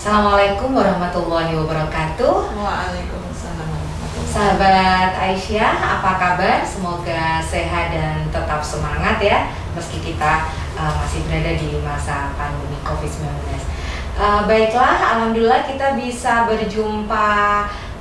Assalamualaikum warahmatullahi wabarakatuh. Waalaikumsalam warahmatullahi wabarakatuh. Sahabat Aisyah, apa kabar? Semoga sehat dan tetap semangat ya, meski kita masih berada di masa pandemi COVID-19. Baiklah, alhamdulillah kita bisa berjumpa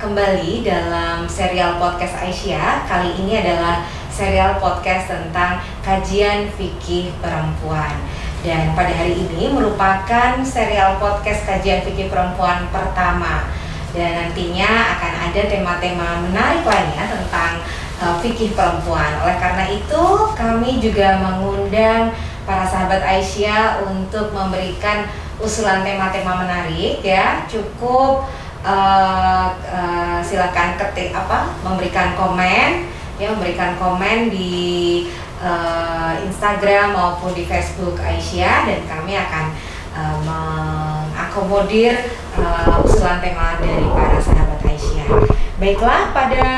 kembali dalam serial podcast Aisyah. Kali ini adalah serial podcast tentang kajian fikih perempuan. Dan pada hari ini merupakan serial podcast kajian fikih perempuan pertama. Dan nantinya akan ada tema-tema menarik lainnya tentang fikih perempuan. Oleh karena itu, kami juga mengundang para sahabat Aisyah untuk memberikan usulan tema-tema menarik ya. Cukup silakan ketik memberikan komen di Instagram maupun di Facebook Aisyah, dan kami akan mengakomodir usulan tema dari para sahabat Aisyah. Baiklah, pada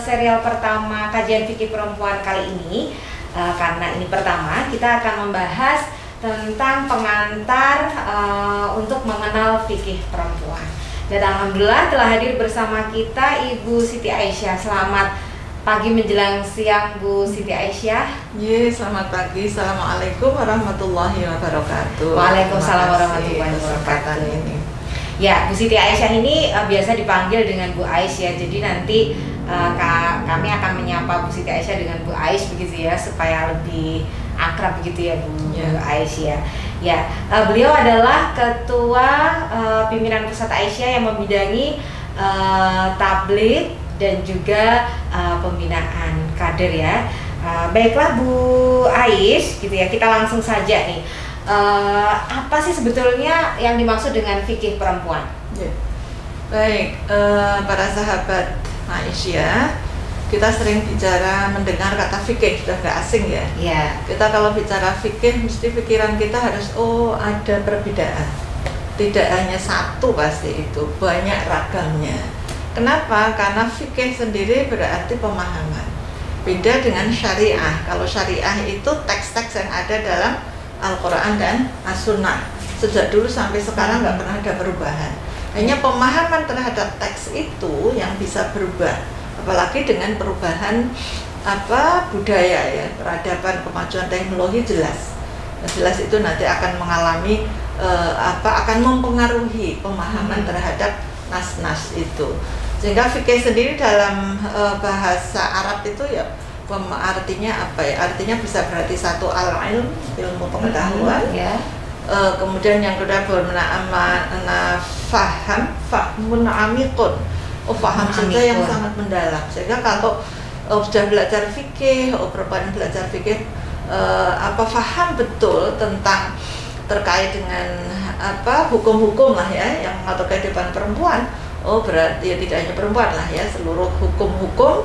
serial pertama kajian fikih perempuan kali ini, karena ini pertama, kita akan membahas tentang pengantar untuk mengenal fikih perempuan. Dan alhamdulillah telah hadir bersama kita Ibu Siti Aisyah. Selamat pagi menjelang siang Bu Siti Aisyah. Selamat pagi. Assalamualaikum warahmatullahi wabarakatuh. Waalaikumsalam warahmatullahi wabarakatuh. Ini. Ya, Bu Siti Aisyah ini biasa dipanggil dengan Bu Ais ya. Jadi nanti kami akan menyapa Bu Siti Aisyah dengan Bu Ais begitu ya, supaya lebih akrab begitu ya Bu Ais ya. Ya, beliau adalah Ketua Pimpinan Pusat Aisyah yang membidangi tabligh dan juga pembinaan kader ya. Baiklah Bu Ais gitu ya, kita langsung saja nih. Apa sih sebetulnya yang dimaksud dengan fikih perempuan? Baik, para sahabat Aisyah, kita sering mendengar kata fikih, sudah gak asing ya. Kita kalau bicara fikih, mesti pikiran kita harus ada perbedaan. Tidak hanya satu pasti itu, banyak ragamnya. Kenapa? Karena fikih sendiri berarti pemahaman. Beda dengan syariah. Kalau syariah itu teks-teks yang ada dalam Al-Quran dan As-Sunnah. Sejak dulu sampai sekarang nggak pernah ada perubahan. Hanya pemahaman terhadap teks itu yang bisa berubah. Apalagi dengan perubahan budaya ya, peradaban, kemajuan teknologi jelas. Jelas itu nanti akan mengalami akan mempengaruhi pemahaman terhadap nas-nas itu. Sehingga fikih sendiri dalam bahasa Arab itu ya artinya apa ya? Artinya bisa berarti satu al-ilm, ilmu pengetahuan. Kemudian yang kedua bermakna fahmun amikun. Faham saja yang sangat mendalam. Sehingga kalau sudah belajar fikih, perempuan belajar fikih faham betul tentang terkait dengan hukum-hukum lah ya yang mengatur kehidupan perempuan. Berarti ya tidak hanya perempuan lah ya, seluruh hukum-hukum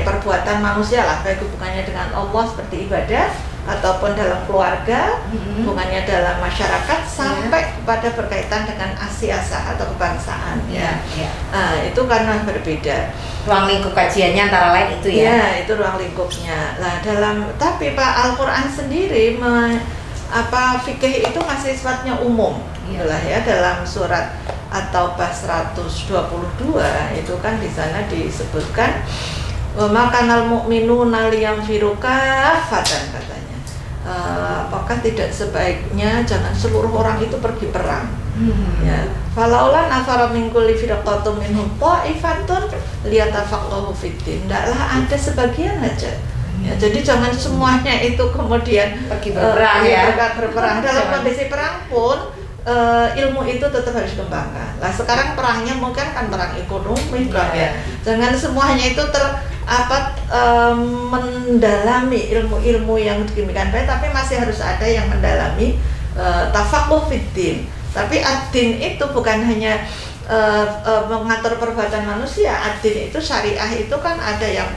perbuatan manusia lah, baik hubungannya dengan Allah seperti ibadah ataupun dalam keluarga, hubungannya dalam masyarakat sampai kepada berkaitan dengan asiasah atau kebangsaan ya. Itu karena berbeda. Ruang lingkup kajiannya antara lain itu ya. Ya, itu ruang lingkupnya. Nah, tapi Pak Al-Quran sendiri fikih itu masih sifatnya umum. Itulah ya, dalam surat At-Taubah 122 itu kan di sana disebutkan makanal mu'minuna liyamfiru kaffatan katanya. Apakah tidak sebaiknya jangan seluruh orang itu pergi perang? Ya. Falaula nafara min kulli firqatin minhum ta'ifatun liyatafaqahu fid-din. Ndaklah ada sebagian aja. Ya, jadi jangan semuanya itu kemudian pergi berperang berperang. Dalam kondisi perang pun ilmu itu tetap harus dikembangkan. Lah sekarang perangnya mungkin kan perang ekonomi ya. Jangan semuanya itu mendalami ilmu-ilmu yang demikian baik, tapi masih harus ada yang mendalami tafaqquh fiddin. Tapi ad-din itu bukan hanya mengatur perbuatan manusia. Ad-din itu syariah itu kan ada yang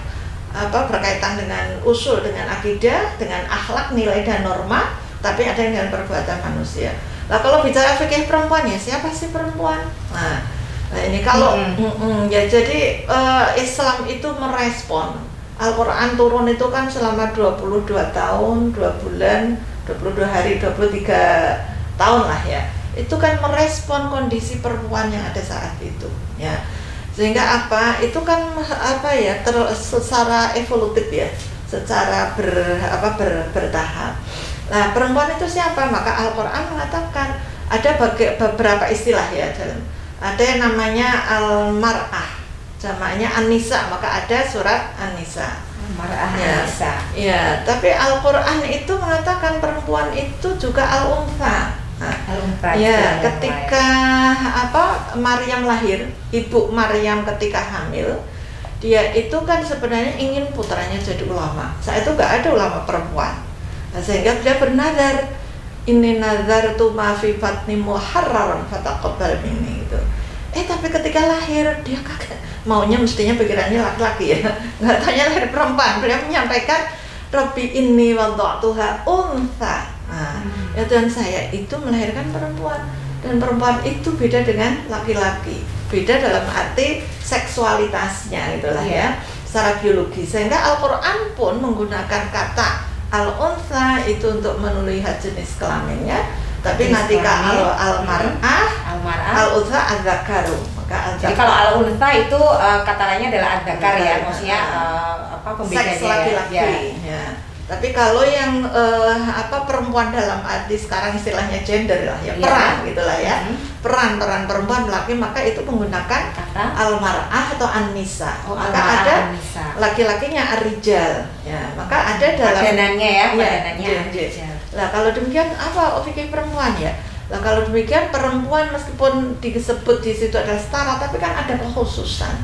berkaitan dengan usul, dengan akidah, dengan akhlak, nilai dan norma, tapi ada yang dengan perbuatan manusia. Nah, kalau bicara fikih perempuan ya siapa sih perempuan? Nah ini kalau jadi Islam itu merespon Al-Quran turun itu kan selama 22 tahun, 2 bulan, 22 hari, 23 tahun lah ya, itu kan merespon kondisi perempuan yang ada saat itu ya, sehingga apa itu kan apa ya secara evolutif ya, secara bertahap. Nah perempuan itu siapa? Maka Al-Quran mengatakan ada beberapa istilah ya, ada yang namanya al-mar'ah, jamaknya an-nisa, maka ada surat an-nisa. Mar'ah ya, Nisa. Ya, tapi Al-Quran itu mengatakan perempuan itu juga al-untha. Nah, ya, ketika Maryam lahir, ibu Maryam ketika hamil, dia itu kan sebenarnya ingin putranya jadi ulama. Saat itu nggak ada ulama perempuan. Nah, sehingga dia bernazar, ini nazartu ma fi batni muharraran fataqabbal minni gitu. Tapi ketika lahir dia kaget. Maunya mestinya pikirannya laki-laki ya, nggak tanya lahir perempuan. Beliau menyampaikan Rabbi inni wada'tuha untha. Ya Tuhan, saya itu melahirkan perempuan, dan perempuan itu beda dengan laki-laki, beda dalam arti seksualitasnya itulah ya, secara biologi. Sehingga Al-Quran pun menggunakan kata al-untha itu untuk melihat jenis kelaminnya, tapi nanti al-mar'ah, al-untha al-dzakaru. Jadi kalau al-untha itu kata lainnya adalah adzakar ya, maksudnya pembedanya seks laki-laki ya. Tapi kalau yang perempuan dalam arti sekarang istilahnya gender lah ya, peran gitulah ya, peran perempuan laki, maka itu menggunakan kata al-mar'ah atau an-nisa. Maka ada laki-lakinya ar-rijal ya, maka ada dalam padanannya ya, padanannya ar-rijal. Lah kalau demikian apa fikih perempuan ya? Nah kalau demikian perempuan meskipun disebut di situ adalah setara, tapi kan ada kekhususan.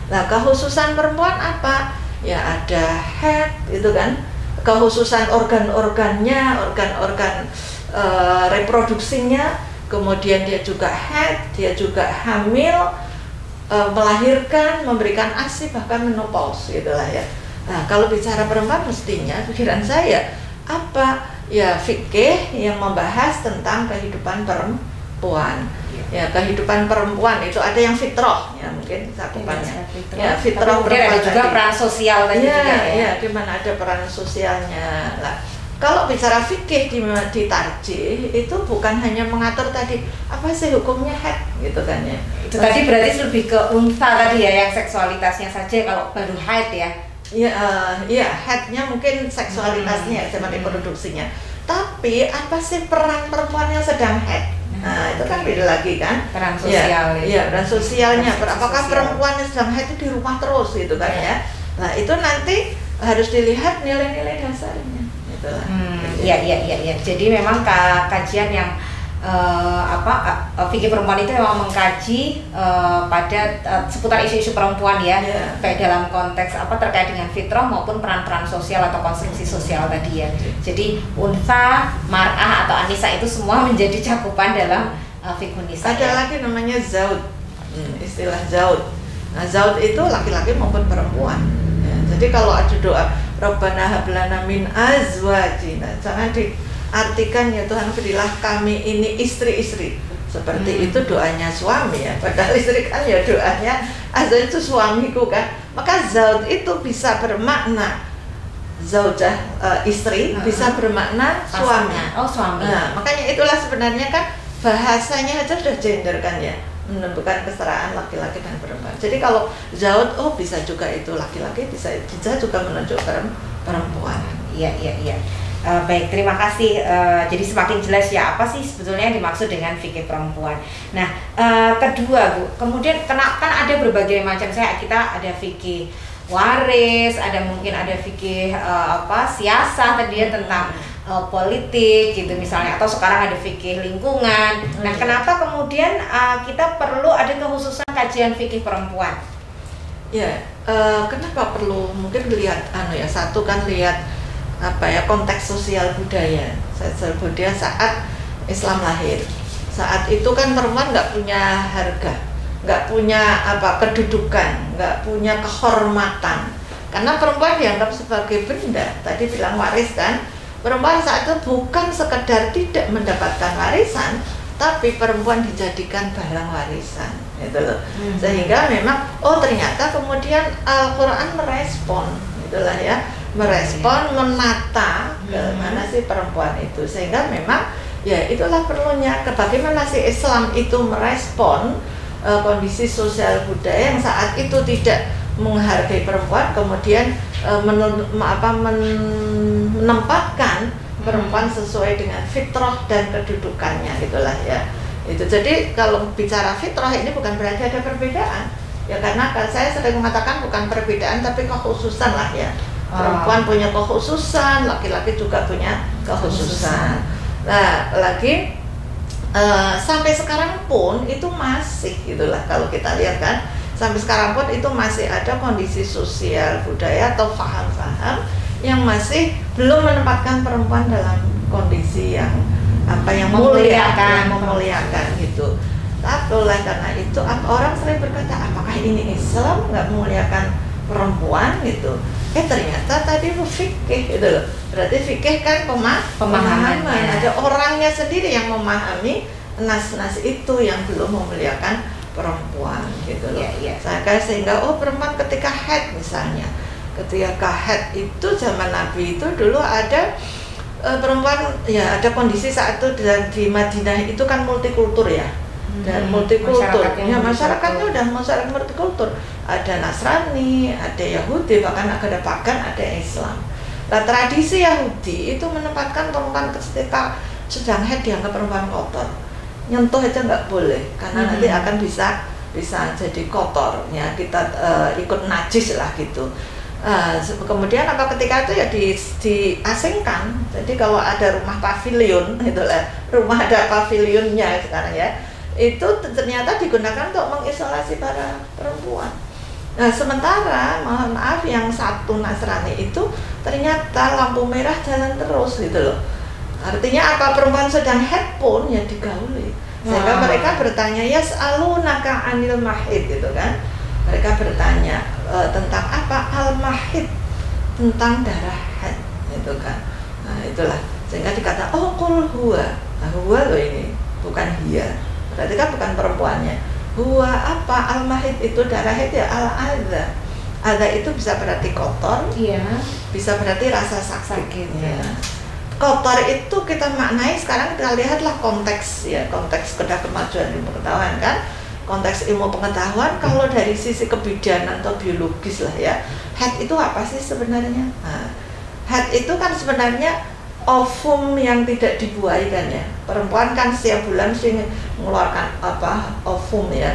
Nah kekhususan perempuan apa? Ya ada head itu kan, kekhususan organ-organnya, organ-organ reproduksinya, kemudian dia juga head, dia juga hamil, melahirkan, memberikan ASI, bahkan menopause gitulah ya. Nah kalau bicara perempuan mestinya pikiran saya apa? Ya fikih yang membahas tentang kehidupan perempuan. Ya kehidupan perempuan itu ada yang fitrah ya, mungkin cakupannya. Ya fitrah perempuan, ada juga peran sosial tadi juga ya. Di mana ada peran sosialnya. Nah, kalau bicara fikih di tarjih itu bukan hanya mengatur tadi apa sih hukumnya haid gitu kan ya. Itu tadi berarti lebih ke untha tadi ya, yang seksualitasnya saja kalau baru haid ya. Ya, headnya mungkin seksualitasnya sama reproduksinya. Tapi apa sih peran perempuan yang sedang head? Nah itu kan beda lagi kan. Peran sosial. Iya, peran sosialnya. Apakah perempuan yang sedang head itu di rumah terus gitu kan ya? Nah itu nanti harus dilihat nilai-nilai dasarnya. Itulah. Iya. Jadi memang kajian yang fikih perempuan itu memang mengkaji pada seputar isu-isu perempuan ya, baik dalam konteks terkait dengan fitrah maupun peran-peran sosial atau konstruksi sosial tadi ya. Jadi untha, mar'ah atau anisa itu semua menjadi cakupan dalam fikih nisa. Ada lagi namanya zaud, istilah zaud. Nah zaud itu laki-laki maupun perempuan. Jadi kalau ada doa Rabbana hab lana min azwajina, jangan diartikan ya Tuhan berilah kami ini istri-istri. Seperti itu doanya suami ya. Padahal istri kan ya doanya azwaj itu suamiku kan. Maka zaud itu bisa bermakna zaujah istri, bisa bermakna suami. Oh suami. Nah, makanya itulah sebenarnya kan bahasanya aja sudah gender kan ya, menentukan kesetaraan laki-laki dan perempuan. Jadi kalau zaud bisa juga itu laki-laki, bisa juga menunjukkan perempuan. Iya. Baik, terima kasih. Jadi semakin jelas ya apa sih sebetulnya yang dimaksud dengan fikih perempuan. Nah, kedua Bu, kemudian kan ada berbagai macam, kita ada fikih waris, ada mungkin ada fikih siasah tadi ya tentang politik gitu misalnya, atau sekarang ada fikih lingkungan. Nah, kenapa kemudian kita perlu ada kekhususan kajian fikih perempuan? Ya, kenapa perlu? Mungkin lihat satu kan lihat konteks sosial budaya. Budaya saat Islam lahir. Saat itu kan perempuan nggak punya harga, nggak punya kedudukan, nggak punya kehormatan. Karena perempuan dianggap sebagai benda. Tadi bilang waris kan. Perempuan saat itu bukan sekedar tidak mendapatkan warisan, tapi perempuan dijadikan barang warisan, gitu loh. Sehingga memang ternyata kemudian Al-Quran merespon, itulah ya, merespon, menata ke mana sih perempuan itu, sehingga memang Ya itulah perlunya bagaimana si Islam itu merespon kondisi sosial budaya yang saat itu tidak menghargai perempuan, kemudian menempatkan perempuan sesuai dengan fitrah dan kedudukannya, gitulah ya. Itu jadi kalau bicara fitrah ini bukan berarti ada perbedaan ya, karena saya sering mengatakan bukan perbedaan tapi kekhususan lah ya. Perempuan punya kekhususan, laki-laki juga punya kekhususan. Nah lagi sampai sekarang pun itu masih gitulah, kalau kita lihat kan sampai sekarang pun itu masih ada kondisi sosial budaya atau faham-faham yang masih belum menempatkan perempuan dalam kondisi yang yang memuliakan gitu. Tapi oleh karena itu orang sering berkata, apakah ini Islam nggak memuliakan perempuan gitu? Ternyata tadi fikih gitu loh. Berarti fikih kan pemahaman. Ada orangnya sendiri yang memahami nas-nas itu yang belum memuliakan perempuan gitu loh. Sehingga perempuan ketika haid misalnya, ketika haid itu zaman Nabi itu dulu ada perempuan ya, ada kondisi saat itu di Madinah itu kan multikultur ya, dan multikultur masyarakatnya udah masyarakat multikultur, ada Nasrani, ada Yahudi, bahkan ada pagan, ada Islam. Nah tradisi Yahudi itu menempatkan perempuan ketika sedang haid dianggap perempuan kotor, nyentuh aja nggak boleh karena nanti akan bisa jadi kotor ya, kita ikut najis lah gitu. Kemudian ketika itu ya diasingkan. Jadi kalau ada rumah pavilion itulah, rumah ada pavilionnya sekarang ya, itu ternyata digunakan untuk mengisolasi para perempuan. Nah sementara mohon maaf yang satu Nasrani itu ternyata lampu merah jalan terus gitu loh. Artinya apa, perempuan sedang haid pun ya digauli. Sehingga mereka bertanya, yas'alunaka 'anil mahid gitu kan. Mereka bertanya tentang apa? Al-mahid, tentang darah haid gitu kan. Nah itulah sehingga dikata qul huwa. Nah, huwa loh ini, bukan hiya. Berarti kan bukan perempuannya. Huwa apa? Al-mahid itu darah haid ya, al-adza. Adza itu bisa berarti kotor, bisa berarti rasa sakit ya. Kotor itu kita maknai sekarang, kita lihatlah konteks ya, konteks kemajuan ilmu pengetahuan kan. Konteks ilmu pengetahuan kalau dari sisi kebidanan atau biologis lah ya, haid itu apa sih sebenarnya? Nah, haid itu kan sebenarnya ovum yang tidak dibuahi kan ya. Perempuan kan setiap bulan mesti mengeluarkan ovum ya.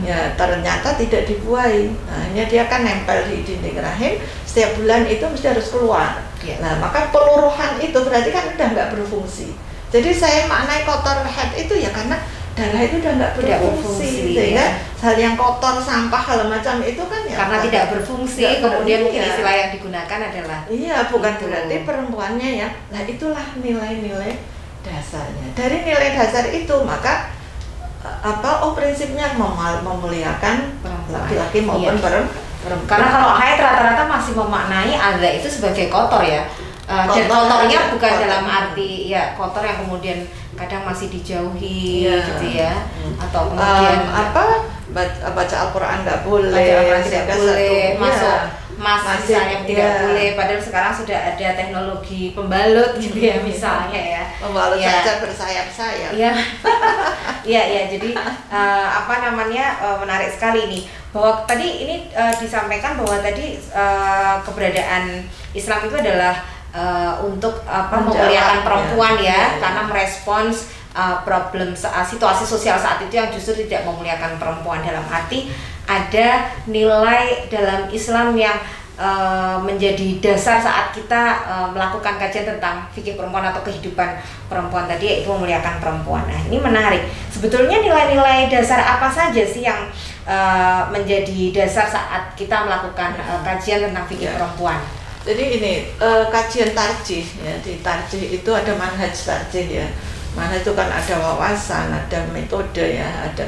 Ya ternyata tidak dibuahi. Nah, ini dia kan nempel di dinding rahim, setiap bulan itu mesti harus keluar. Nah, maka peluruhan itu berarti kan udah nggak berfungsi. Jadi saya maknai kotor haid itu ya karena darah itu udah nggak berfungsi, sehingga hal yang kotor, sampah, hal macam itu kan ya karena tidak berfungsi, kemudian mungkin istilah yang digunakan adalah bukan itu. Berarti perempuannya ya, nah itulah nilai-nilai dasarnya. Dari nilai dasar itu maka prinsipnya memuliakan laki-laki maupun perempuan. Karena kalau haid rata-rata masih memaknai adza itu sebagai kotor ya. Dan kotornya bukan dalam arti ya kotor yang kemudian kadang masih dijauhi gitu ya, atau kemudian baca Al-Quran nggak boleh, masuk misalnya tidak boleh, padahal sekarang sudah ada teknologi pembalut gitu ya misalnya ya, pembalut saja bersayap-sayap ya jadi menarik sekali ini bahwa tadi ini disampaikan bahwa tadi keberadaan Islam itu adalah untuk memuliakan perempuan karena merespons problem situasi sosial saat itu yang justru tidak memuliakan perempuan, dalam arti ada nilai dalam Islam yang menjadi dasar saat kita melakukan kajian tentang fikih perempuan atau kehidupan perempuan tadi, yaitu memuliakan perempuan. Nah ini menarik, sebetulnya nilai-nilai dasar apa saja sih yang menjadi dasar saat kita melakukan kajian tentang fikih perempuan? Jadi ini kajian tarjih ya, di tarjih itu ada manhaj tarjih ya. Manhaj itu kan ada wawasan, ada metode ya, ada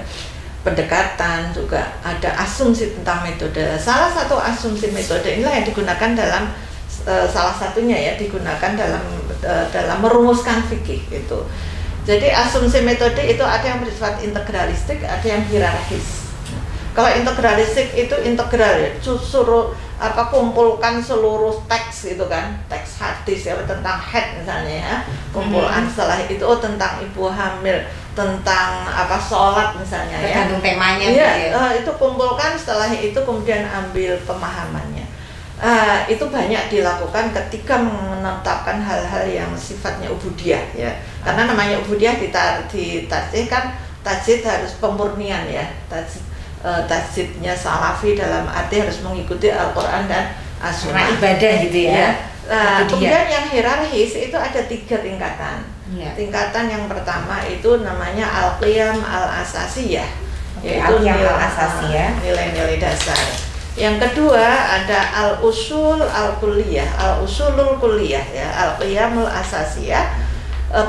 pendekatan, juga ada asumsi tentang metode. Salah satu asumsi metode inilah yang digunakan dalam salah satunya ya digunakan dalam merumuskan fikih itu. Jadi asumsi metode itu ada yang bersifat integralistik, ada yang hierarkis. Kalau integralistik itu integral ya, suruh kumpulkan seluruh teks gitu kan, teks hadis ya tentang haid misalnya ya, kumpulan setelah itu tentang ibu hamil, tentang sholat misalnya ya. Tergantung temanya ya. Itu kumpulkan setelah itu kemudian ambil pemahamannya. Itu banyak dilakukan ketika menetapkan hal-hal yang sifatnya ubudiyah ya, karena namanya ubudiyah di tajdid kan, tajdid harus pemurnian ya, tajdidnya salafi dalam arti harus mengikuti Al-Quran dan As-Sunnah, ibadah gitu ya. Kemudian yang hierarkis itu ada 3 tingkatan. Tingkatan yang pertama itu namanya Al-Qiyam Al-Asasiyah, yaitu nilai-nilai dasar. Yang kedua ada Al-Usul Al-Kulliyah, Al-Usulul Kulliyah ya, Al-Qiyamul Asasiyah,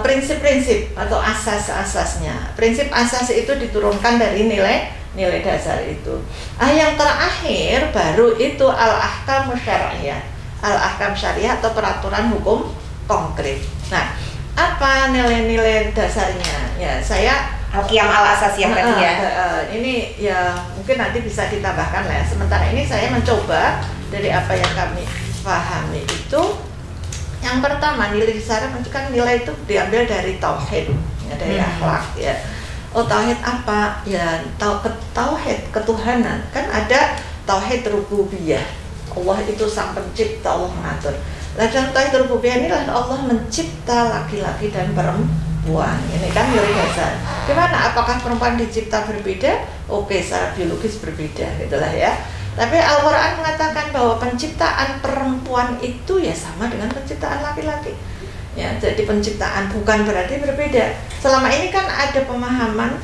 prinsip-prinsip atau asas-asasnya. Prinsip asas itu diturunkan dari nilai dasar itu. Yang terakhir baru itu Al-Ahkam Syariah, Al-Ahkam Syariah atau peraturan hukum konkret. Nah, apa nilai-nilai dasarnya? Ya, saya Al-Qiyam Al-Asasiyah tadi ya. Ini ya mungkin nanti bisa ditambahkan lah. Sementara ini saya mencoba dari apa yang kami pahami itu, yang pertama nilai dasar kan nilai itu diambil dari tauhid, ya, dari akhlak ya. Tauhid apa? Ya, tauhid ketuhanan. Kan ada tauhid rububiyah. Allah itu sang pencipta, Allah mengatur. Dalam tauhid rububiyah inilah Allah mencipta laki-laki dan perempuan. Ini kan nilai dasar. Gimana? Apakah perempuan dicipta berbeda? Oke, secara biologis berbeda, gitulah ya. Tapi Al-Quran mengatakan bahwa penciptaan perempuan itu ya sama dengan penciptaan laki-laki. Ya, jadi penciptaan bukan berarti berbeda. Selama ini kan ada pemahaman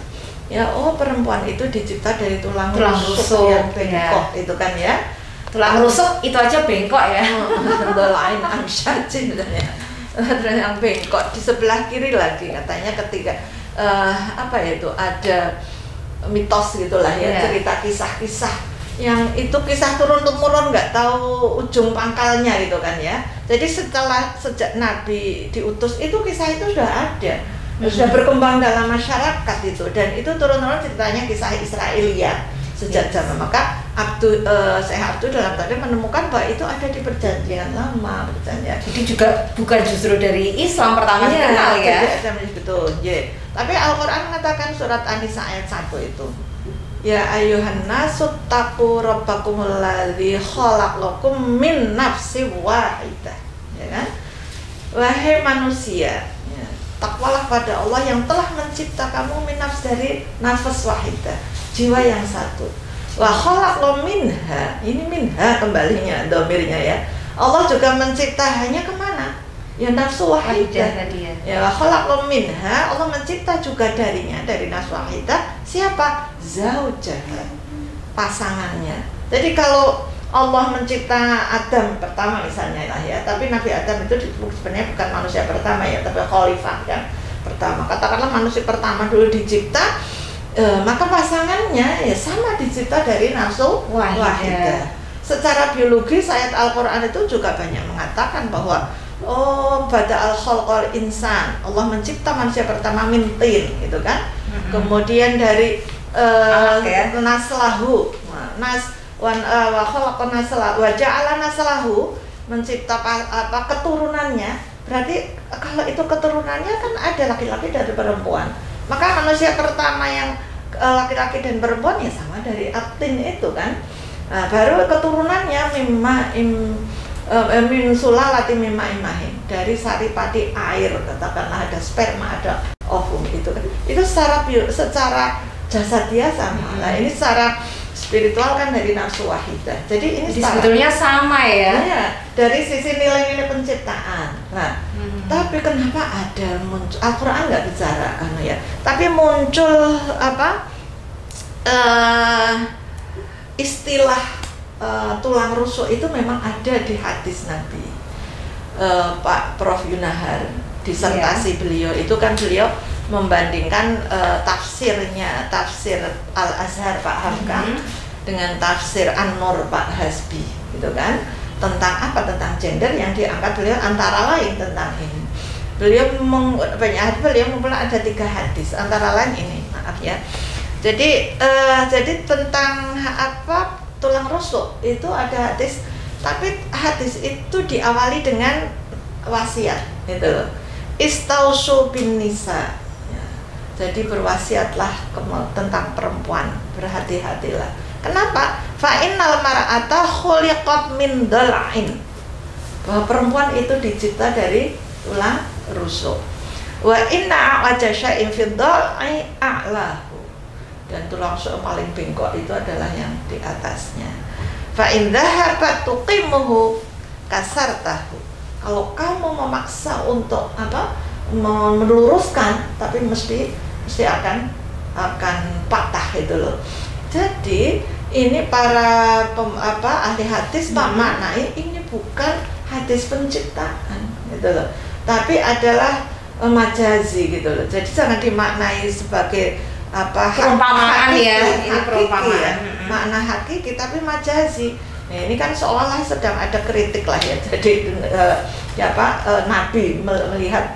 ya, perempuan itu dicipta dari tulang rusuk yang bengkok ya. Itu kan ya. Tulang rusuk itu aja bengkok ya. Lain amsyajin terus yang bengkok di sebelah kiri lagi katanya ketika itu ada mitos gitulah ya, cerita kisah-kisah yang itu kisah turun-temurun nggak tahu ujung pangkalnya gitu kan ya. Jadi sejak Nabi diutus itu kisah itu sudah ada, sudah berkembang dalam masyarakat itu, dan itu turun-temurun ceritanya kisah Israiliyat sejak zaman. Maka Syekh Abdul dalam tadi menemukan bahwa itu ada di perjanjian lama, perjanjian. Jadi juga bukan justru dari Islam pertama dikenal ya. Betul. Ya. Tapi Al-Quran mengatakan surat An-Nisa ayat 1 itu. Ya ayyuhan nasu taqu rabbakumul ladzi khalaqakum min nafsin wahidah. Ya kan? Wahai manusia, ya, takwalah pada Allah yang telah mencipta kamu min nafs dari nafas wahidah, jiwa yang satu. Wa khalaqakum minha, ini minha kembalinya dhamirnya ya. Allah juga mencipta hanya kemana? Ya nafsu wahidah tadi ya. Ya wa khalaqakum minha, Allah mencipta juga darinya, dari nafsu wahidah. Siapa? Zaujaha, pasangannya. Jadi kalau Allah mencipta Adam pertama misalnya lah ya, tapi Nabi Adam itu sebenarnya bukan manusia pertama ya, tapi khalifah kan pertama. Katakanlah manusia pertama dulu dicipta, maka pasangannya ya sama dicipta dari nafsu wahidah. Secara biologis ayat Al-Quran itu juga banyak mengatakan bahwa bada al-khalqal insan, Allah mencipta manusia pertama min tin gitu kan. Kemudian dari naslahu, wa khalaqan naslahu wa ja'ala naslahu, mencipta keturunannya. Berarti kalau itu keturunannya kan ada laki-laki dari perempuan. Maka manusia pertama yang laki-laki dan perempuan ya sama dari atin itu kan. Baru keturunannya min sulalati mimma imahin, dari saripati air, katakanlah ada sperma, ada ovum itu kan. Itu secara jasadiah sama. Nah, ini secara spiritual kan dari nafsu wahidah. Jadi ini sebetulnya sama ya. Ya, dari sisi nilai-nilai penciptaan. Nah, tapi kenapa ada muncul Al-Quran nggak bicara ya? Tapi muncul istilah tulang rusuk itu memang ada di hadis Nabi. Pak Prof Yunahar disertasi beliau itu kan beliau membandingkan tafsir Al-Azhar Pak Hamka dengan tafsir An-Nur Pak Hasbi gitu kan, tentang gender yang diangkat beliau, antara lain tentang ini. Beliau mempunyai ada 3 hadis, antara lain ini, maaf ya. Jadi tentang apa tulang rusuk itu ada hadis, tapi hadis itu diawali dengan wasiat gitu loh. Istausu bin nisa. Ya. Jadi berwasiatlah tentang perempuan, berhati-hatilah. Kenapa? Fa innal mar'ata khuliqat min dal'in. Bahwa perempuan itu dicipta dari tulang rusuk. Wa inna a'waja syai'in fi dal'i a'lahu. Dan tulang rusuk paling bengkok itu adalah yang di atasnya. Fa in dhahabat tuqimuhu kasartahu. Kalau kamu memaksa untuk meluruskan, tapi mesti akan patah itu loh. Jadi ini para ahli hadis maknai ini bukan hadis penciptaan gitu loh, tapi adalah majazi gitu loh. Jadi jangan dimaknai sebagai perumpamaan ya, ini perumpamaan ya, makna hakiki tapi majazi. Nah, ini kan seolah-olah sedang ada kritik lah ya. Jadi Nabi melihat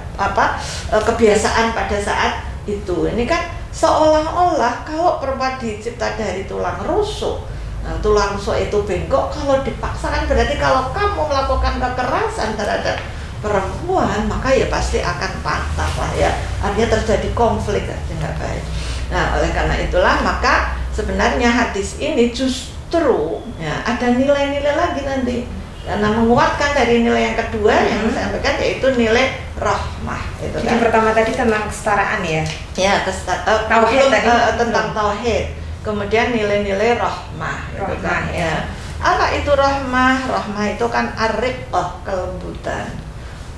kebiasaan pada saat itu. Ini kan seolah-olah kalau perempuan dicipta dari tulang rusuk. Nah, tulang rusuk itu bengkok, kalau dipaksakan berarti kalau kamu melakukan kekerasan terhadap perempuan, maka ya pasti akan patah lah ya. Artinya terjadi konflik nggak baik. Nah, oleh karena itulah maka sebenarnya hadis ini justru ya ada nilai-nilai lagi nanti, karena menguatkan dari nilai yang kedua yang saya sampaikan, yaitu nilai rahmah itu. Jadi kan pertama tadi tentang kesetaraan ya. Ya, tauhid tadi tentang tauhid. Kemudian nilai-nilai rahmah itu kan ya. Apa itu rahmah? Rahmah itu kan ar-riqqah, kelembutan.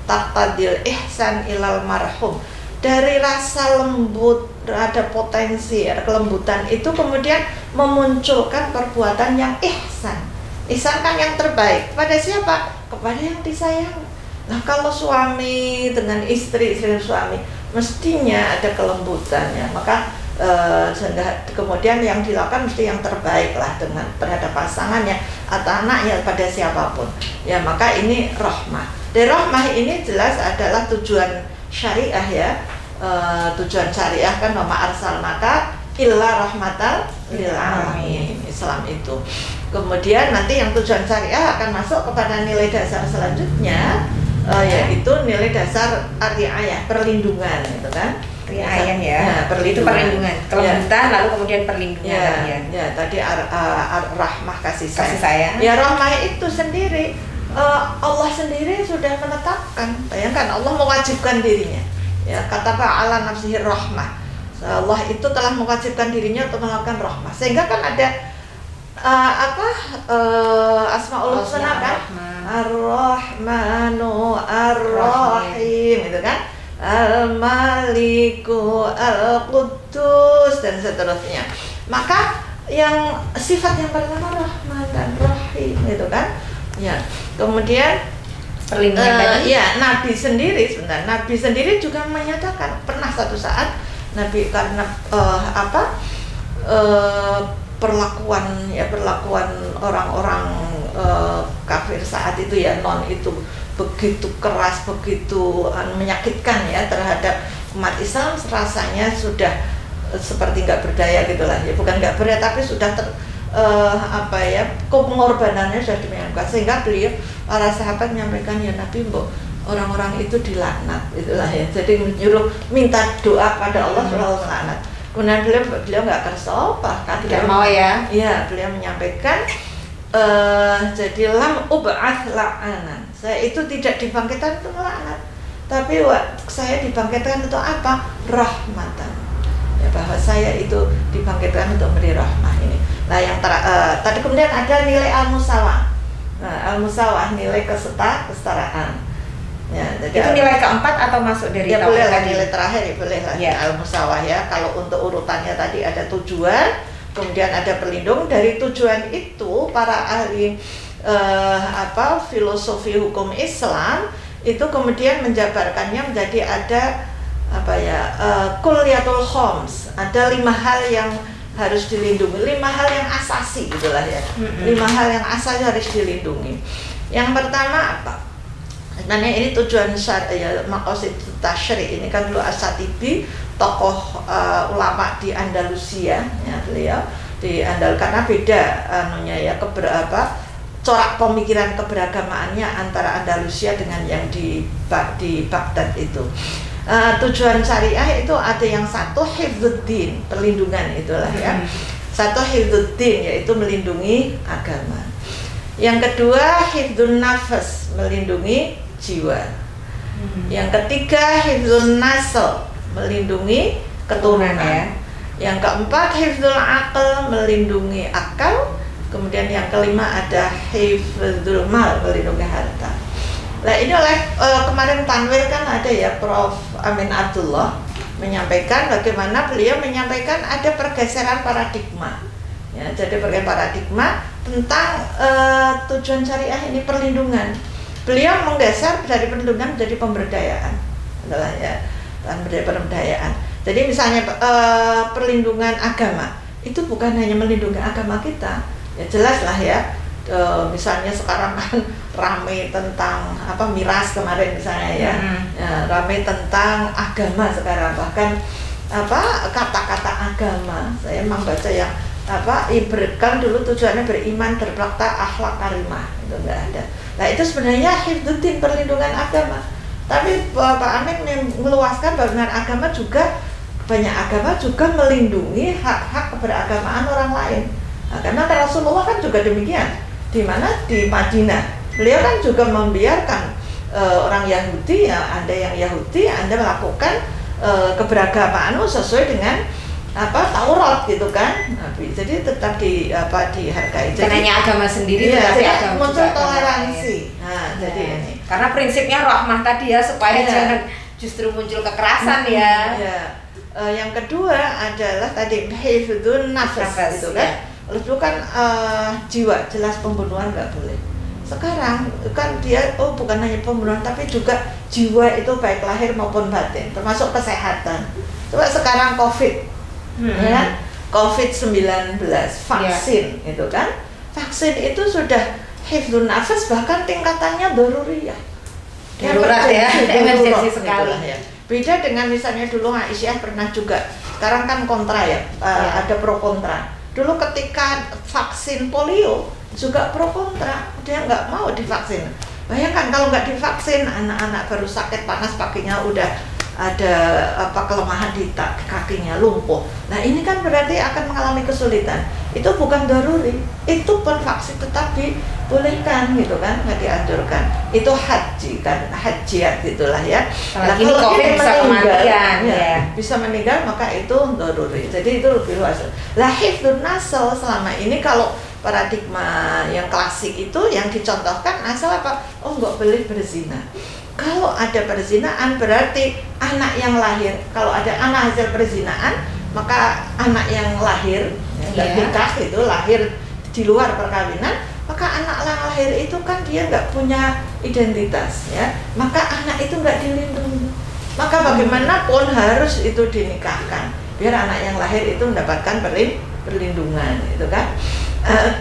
Taqtadil ihsan ilal marhum. Dari rasa lembut, ada potensi, ada kelembutan itu kemudian memunculkan perbuatan yang ihsan. Ihsan kan yang terbaik. Kepada siapa? Kepada yang disayang. Nah, kalau suami dengan istri dan suami, mestinya ada kelembutannya. Maka kemudian yang dilakukan mesti yang terbaik lah dengan terhadap pasangannya atau anaknya, pada siapapun. Ya, maka ini rahmah. Dari rahmah ini jelas adalah tujuan syariah ya. Tujuan syariah kan wa arsalnaka illa rahmatan lil alamin, Islam itu. Kemudian nanti yang tujuan syariah akan masuk kepada nilai dasar selanjutnya, yaitu nilai dasar riayah, perlindungan gitu kan. Riayah ya. Itu perlindungan, kelembutan lalu kemudian perlindungan ya. Tadi rahmah, kasih sayang. Ya, rahmah itu sendiri Allah sendiri sudah menetapkan. Bayangkan Allah mewajibkan dirinya. Ya, kata ala nafsihi rahmah. Allah itu telah mewajibkan dirinya untuk melakukan rahmah. Sehingga kan ada Asmaul Husna kan, Ar-Rahmanu Ar-Rahim itu kan, Al-Maliku Al-Quddus dan seterusnya. Maka yang sifat yang pertama Rahman dan Rahim itu kan. Ya, kemudian perlindungan tadi. Ya, Nabi sendiri juga menyatakan pernah satu saat Nabi karena perlakuan orang-orang kafir saat itu ya, non itu begitu keras, begitu menyakitkan ya terhadap umat Islam, rasanya sudah seperti nggak berdaya gitulah ya, bukan nggak berdaya tapi sudah pengorbanannya sudah demikian, sehingga para sahabat menyampaikan, ya Nabi, orang-orang itu dilaknat itulah ya, jadi menyuruh minta doa pada Allah supaya laknat. Kemudian beliau nggak kersopa kan, tidak mau ya. Iya, beliau menyampaikan jadi lam ub'ats la'anan, saya itu tidak dibangkitkan untuk melaknat, tapi saya dibangkitkan untuk apa? Rahmatan, ya, bahwa saya itu dibangkitkan untuk memberi rahmah ini. Nah, yang tadi kemudian ada nilai al-musawah. Nah, al-musawah nilai kesetaraan. Ya, jadi itu nilai keempat atau masuk dari ya, boleh lah nilai terakhir ya, boleh lah ya. Al-musawah ya. Kalau untuk urutannya tadi ada tujuan, kemudian ada pelindung. Dari tujuan itu para ahli filosofi hukum Islam itu kemudian menjabarkannya menjadi ada kulliyatul khoms. Ada 5 hal yang harus dilindungi, 5 hal yang asasi gitulah ya. 5 hal yang asasi harus dilindungi. Yang pertama apa? Sebenarnya ini tujuan ya, maqasid tasyri' ini kan dulu As-Satibi, tokoh ulama di Andalusia ya, beliau di karena beda ya corak pemikiran keberagamaannya antara Andalusia dengan yang di Baghdad itu. Tujuan syariah itu ada yang satu hifdzuddin, perlindungan itulah ya. Satu hifdzuddin yaitu melindungi agama. Yang kedua hifdzun nafas, melindungi jiwa. Yang ketiga hifdzun nasl, melindungi keturunan ya. Yang keempat hifdzul aql, melindungi akal. Kemudian yang kelima ada hifdzul mal, melindungi harta. Nah ini oleh kemarin Tanwir kan ada ya Prof. Amin Abdullah menyampaikan bagaimana beliau menyampaikan ada pergeseran paradigma ya, jadi pergeseran paradigma tentang tujuan syariah ini perlindungan. Beliau menggeser dari perlindungan menjadi pemberdayaan adalah ya, pemberdayaan. Jadi misalnya perlindungan agama itu bukan hanya melindungi agama kita ya, jelas lah ya. Misalnya sekarang kan ramai tentang miras kemarin misalnya ya, ramai tentang agama sekarang, bahkan kata-kata agama saya memang baca yang kan dulu tujuannya beriman, berbakta, akhlak karimah, itu enggak ada. Nah itu sebenarnya hifdzuddin, perlindungan agama. Tapi Pak Amin meluaskan bahwa agama juga banyak agama juga melindungi hak-hak keberagamaan orang lain. Nah, karena Rasulullah kan juga demikian. Di mana di Madinah beliau kan juga membiarkan orang Yahudi ya, Anda yang Yahudi Anda melakukan keberagamaan sesuai dengan Taurat gitu kan. Jadi tetap dihargai. Karena agama sendiri ya, tapi agama muncul toleransi. Nah, jadi ini karena prinsipnya rahmah tadi ya, supaya jangan justru muncul kekerasan ya. Yang kedua adalah tadi hifdzun nafas gitu kan. Lalu kan jiwa, jelas pembunuhan nggak boleh. Sekarang kan dia bukan hanya pembunuhan tapi juga jiwa itu baik lahir maupun batin, termasuk kesehatan. Coba sekarang COVID, ya, COVID-19 vaksin itu kan, vaksin itu sudah hifdzun nafas, bahkan tingkatannya daruriyah. Darurat ya, emergensi sekali. Ya. Beda dengan misalnya dulu Aisyah pernah juga, sekarang kan kontra ya, ada pro kontra. Dulu ketika vaksin polio juga pro kontra, dia nggak mau divaksin. Bayangkan kalau nggak divaksin, anak-anak baru sakit panas paginya udah ada kelemahan di kakinya, lumpuh. Nah ini kan berarti akan mengalami kesulitan. Itu bukan daruri, itu pun vaksin tetap dibolehkan gitu kan, nggak dianjurkan. Itu haji kan, hajiat gitulah ya. Nah, kalau COVID bisa kematian ya, bisa meninggal maka itu daruri. Jadi itu lebih luas. Lah hifdzun nasl selama ini kalau paradigma yang klasik itu yang dicontohkan asal apa? Oh nggak boleh berzina. Kalau ada perzinaan berarti anak yang lahir, kalau ada anak hasil perzinaan maka anak yang lahir nggak nikah itu lahir di luar perkawinan, maka anak yang lahir itu kan dia nggak punya identitas ya, maka anak itu nggak dilindungi. Maka bagaimanapun harus itu dinikahkan biar anak yang lahir itu mendapatkan perlindungan itu kan.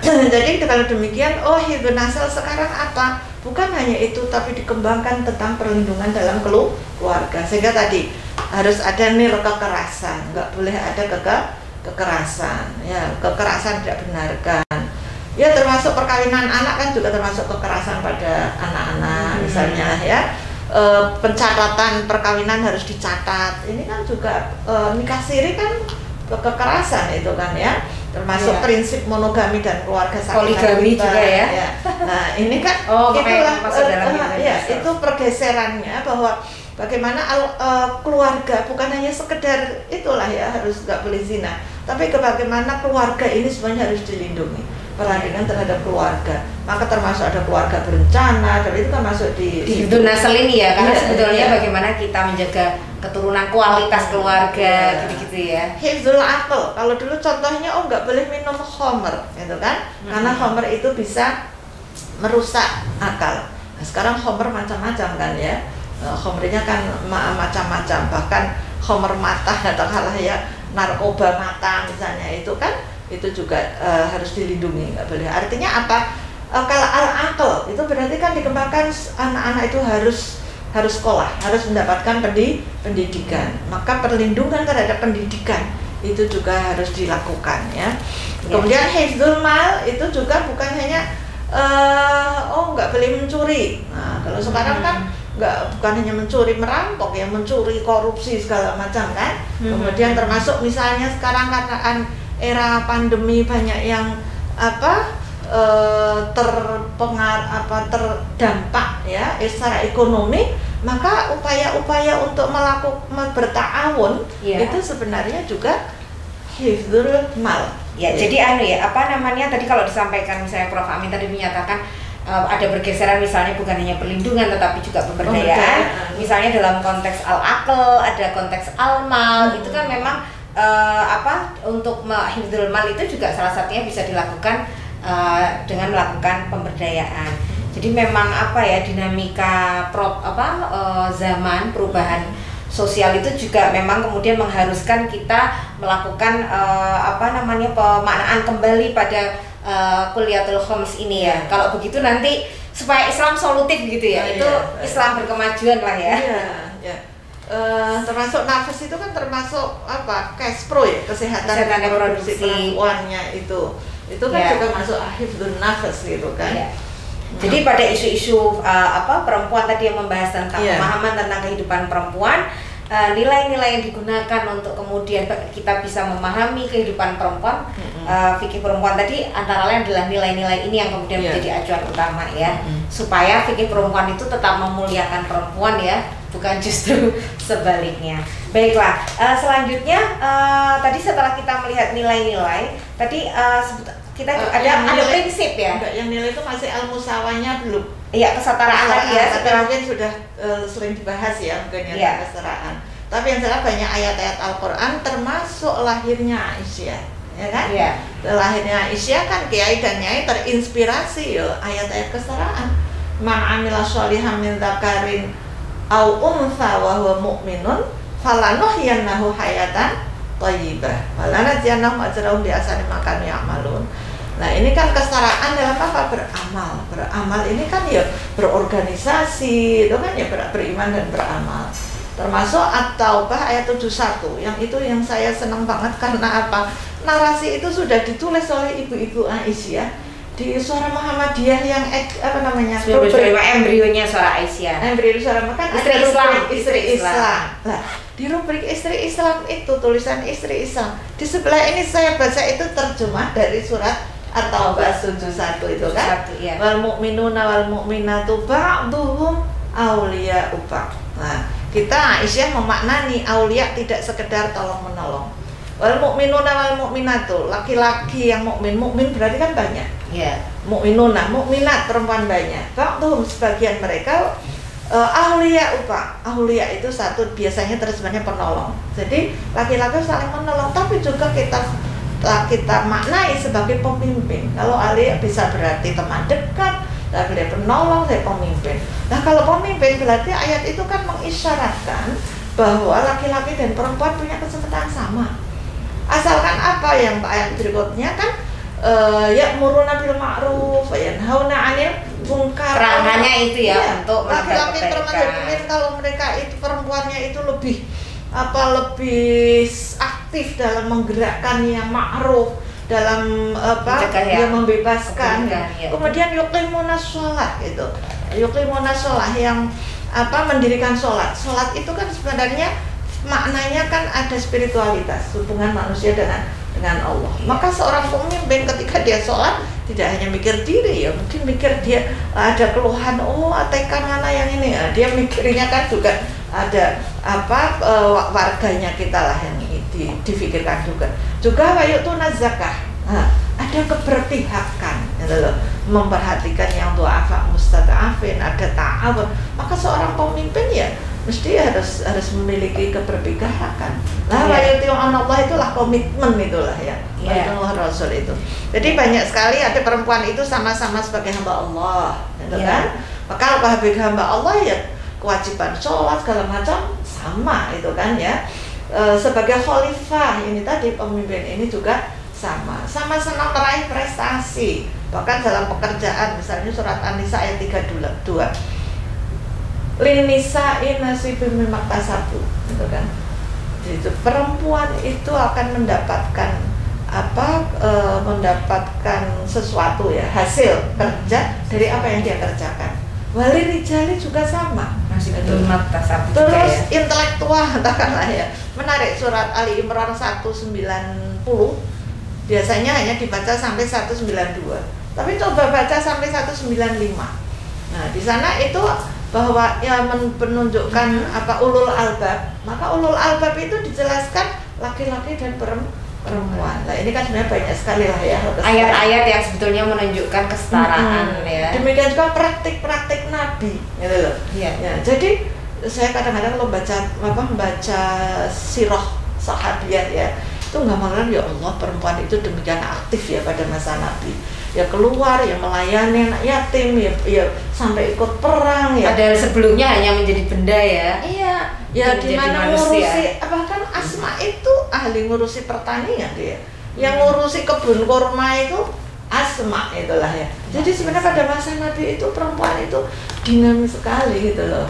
Jadi kalau demikian, hifdzun nasl sekarang apa? Bukan hanya itu, tapi dikembangkan tentang perlindungan dalam keluarga. Sehingga tadi harus ada nil kekerasan, nggak boleh ada kekerasan. Ya, kekerasan tidak benarkan. Ya termasuk perkawinan anak kan juga termasuk kekerasan pada anak-anak misalnya ya. Pencatatan perkawinan harus dicatat. Ini kan juga nikah siri kan kekerasan itu kan ya, termasuk prinsip monogami dan keluarga sakinah poligami juga ya. Nah ini kan itulah itu pergeserannya bahwa bagaimana keluarga bukan hanya sekedar itulah ya harus nggak boleh zina, tapi bagaimana keluarga ini semuanya harus dilindungi, perlindungan terhadap keluarga. Maka termasuk ada keluarga berencana, dan itu kan masuk di hifdzun nasl ini ya, karena sebetulnya bagaimana kita menjaga keturunan kualitas keluarga gitu-gitu ya. Hifdzul aql, kalau dulu contohnya nggak boleh minum khamr gitu kan, karena khamr itu bisa merusak akal. Nah, sekarang khamr macam-macam kan ya, khamrnya kan macam-macam, bahkan khamr mata atau kalah ya narkoba mata misalnya itu kan itu juga harus dilindungi, nggak boleh. Artinya apa? Kalau al-aql itu berarti kan dikembangkan anak-anak itu harus sekolah, harus mendapatkan pendidikan. Maka perlindungan terhadap pendidikan itu juga harus dilakukan ya. Kemudian hifdzul mal itu juga bukan hanya nggak boleh mencuri. Nah, kalau sekarang kan bukan hanya mencuri, merampok ya, mencuri, korupsi segala macam kan. Kemudian termasuk misalnya sekarang karena era pandemi banyak yang terdampak ya secara ekonomi, maka upaya-upaya untuk berta'awun itu sebenarnya juga hifdzul mal. Ya, jadi tadi kalau disampaikan misalnya Prof. Amin tadi menyatakan ada bergeseran misalnya bukan hanya perlindungan tetapi juga pemberdayaan. Misalnya dalam konteks al-aql, ada konteks al-mal, itu kan memang untuk hifdzul mal itu juga salah satunya bisa dilakukan dengan melakukan pemberdayaan. Jadi memang dinamika zaman perubahan sosial itu juga memang kemudian mengharuskan kita melakukan pemaknaan kembali pada kuliatul khams ini ya. Kalau begitu nanti supaya Islam solutif gitu ya. Itu Islam berkemajuan lah ya. Termasuk nafas itu kan termasuk cash pro ya, kesehatan reproduksi perempuannya itu kan juga masuk hifdzun nafas gitu kan. Jadi pada isu-isu perempuan tadi yang membahas tentang pemahaman tentang kehidupan perempuan, nilai-nilai yang digunakan untuk kemudian kita bisa memahami kehidupan perempuan, fikih perempuan tadi antara lain adalah nilai-nilai ini yang kemudian menjadi acuan utama ya, supaya fikih perempuan itu tetap memuliakan perempuan ya, bukan justru sebaliknya. Baiklah, selanjutnya tadi setelah kita melihat nilai-nilai tadi kita ada prinsip ya. Yang nilai itu masih al-musawanya belum. Iya, kesetaraan tadi ya. Setelah mungkin sudah sering dibahas ya mungkin kesetaraan. Tapi yang jelas banyak ayat-ayat Al-Qur'an termasuk lahirnya Aisyah, ya kan? Lahirnya Aisyah kan kiai dan nyai terinspirasi ayat-ayat kesetaraan. Man 'amila sholihan min dzakarin aw untha wa huwa mu'minun falanuhyiyannahu hayatan thayyibah wa lanajziyannahum ajrahum bi ahsani ma kanu ya'malun. Nah, ini kan kesetaraan dalam apa? Beramal. Beramal ini kan ya berorganisasi, itu kan ya beriman dan beramal. Termasuk At-Taubah ayat 71. Yang itu yang saya senang banget karena apa? Narasi itu sudah ditulis oleh ibu-ibu Aisyah di Suara Muhammadiyah yang embrionya Suara Aisyah. Embryo Suara kan istri Islam. Nah, di rubrik istri Islam itu tulisan istri Islam. Di sebelah ini saya baca itu terjemah dari surat At-Taubah 71 itu kan. Wal mu'minuna wal mu'minatu ba'duhum awliya'u ba'd. Nah, kita Aisyah memaknani aulia tidak sekedar tolong menolong. Wal mu'minuna wal mu'minatu, laki-laki yang mukmin berarti kan banyak. Mu'minuna, mukminat perempuan banyak. Ba'duhum sebagian mereka aulia upa. Aulia itu satu biasanya terjemahnya penolong. Jadi laki-laki saling menolong, tapi juga kita maknai sebagai pemimpin. Kalau aulia bisa berarti teman dekat, tapi dia penolong, saya pemimpin. Nah, kalau pemimpin berarti ayat itu kan mengisyaratkan bahwa laki-laki dan perempuan punya kesempatan sama. Asalkan apa yang ayat berikutnya kan ya'muruna bil ma'ruf wa yanhauna 'anil munkar. Peranannya itu untuk laki-laki perempuan kalau mereka itu perempuannya itu lebih aktif dalam menggerakkan yang ma'ruf, dalam yang membebaskan. Kemudian yuqimuna sholat itu. Yuqimuna sholat yang mendirikan sholat. Sholat itu kan sebenarnya maknanya kan ada spiritualitas, hubungan manusia dengan Allah. Maka seorang pemimpin ketika dia sholat tidak hanya mikir diri ya, mungkin mikir dia ada keluhan, ATK mana yang ini ya, dia mikirnya kan juga ada warganya kita lah yang difikirkan juga wayutuna zakah. Ada keberpihakan gitu loh, memperhatikan yang du'afa mustada'afin, ada ta'awun. Maka seorang pemimpin ya mesti harus memiliki keberpihakan. Lah wayutiu Allah itulah komitmen itulah ya. Allah Rasul itu. Jadi banyak sekali ada perempuan itu sama-sama sebagai hamba Allah, gitu kan? Maka sebagai hamba Allah ya kewajiban sholat segala macam sama itu kan ya. Sebagai khalifah ini tadi pemimpin ini juga sama senang meraih prestasi. Bahkan dalam pekerjaan, misalnya surat An-Nisa ayat 32, linisai nasibun mimma kasabu, gitu kan. Jadi perempuan itu akan mendapatkan mendapatkan sesuatu ya, hasil kerja dari apa yang dia kerjakan. Walirijali juga sama. Terus ya? Intelektual katakanlah ya, menarik surat Ali Imran 190 biasanya hanya dibaca sampai 192, tapi coba baca sampai 195. Nah di sana itu bahwa ya menunjukkan ulul albab, maka ulul albab itu dijelaskan laki-laki dan perempuan. Nah ini kan sebenarnya banyak sekali lah ya ayat-ayat yang sebetulnya menunjukkan kesetaraan ya. Demikian juga praktik-praktik Nabi, gitu loh. Ya, jadi saya kadang-kadang kalau membaca sirah sahabiat ya, itu nggak malah ya Allah perempuan itu demikian aktif ya pada masa Nabi. Ya keluar, ya melayani anak yatim, ya sampai ikut perang ya. Padahal sebelumnya hanya menjadi benda ya. Iya, ya di mana ngurusi, bahkan Asma itu ahli ngurusi pertanian dia. Yang ngurusi kebun kurma itu Asma itulah ya. Jadi sebenarnya pada masa Nabi itu perempuan itu dinamis sekali gitu loh.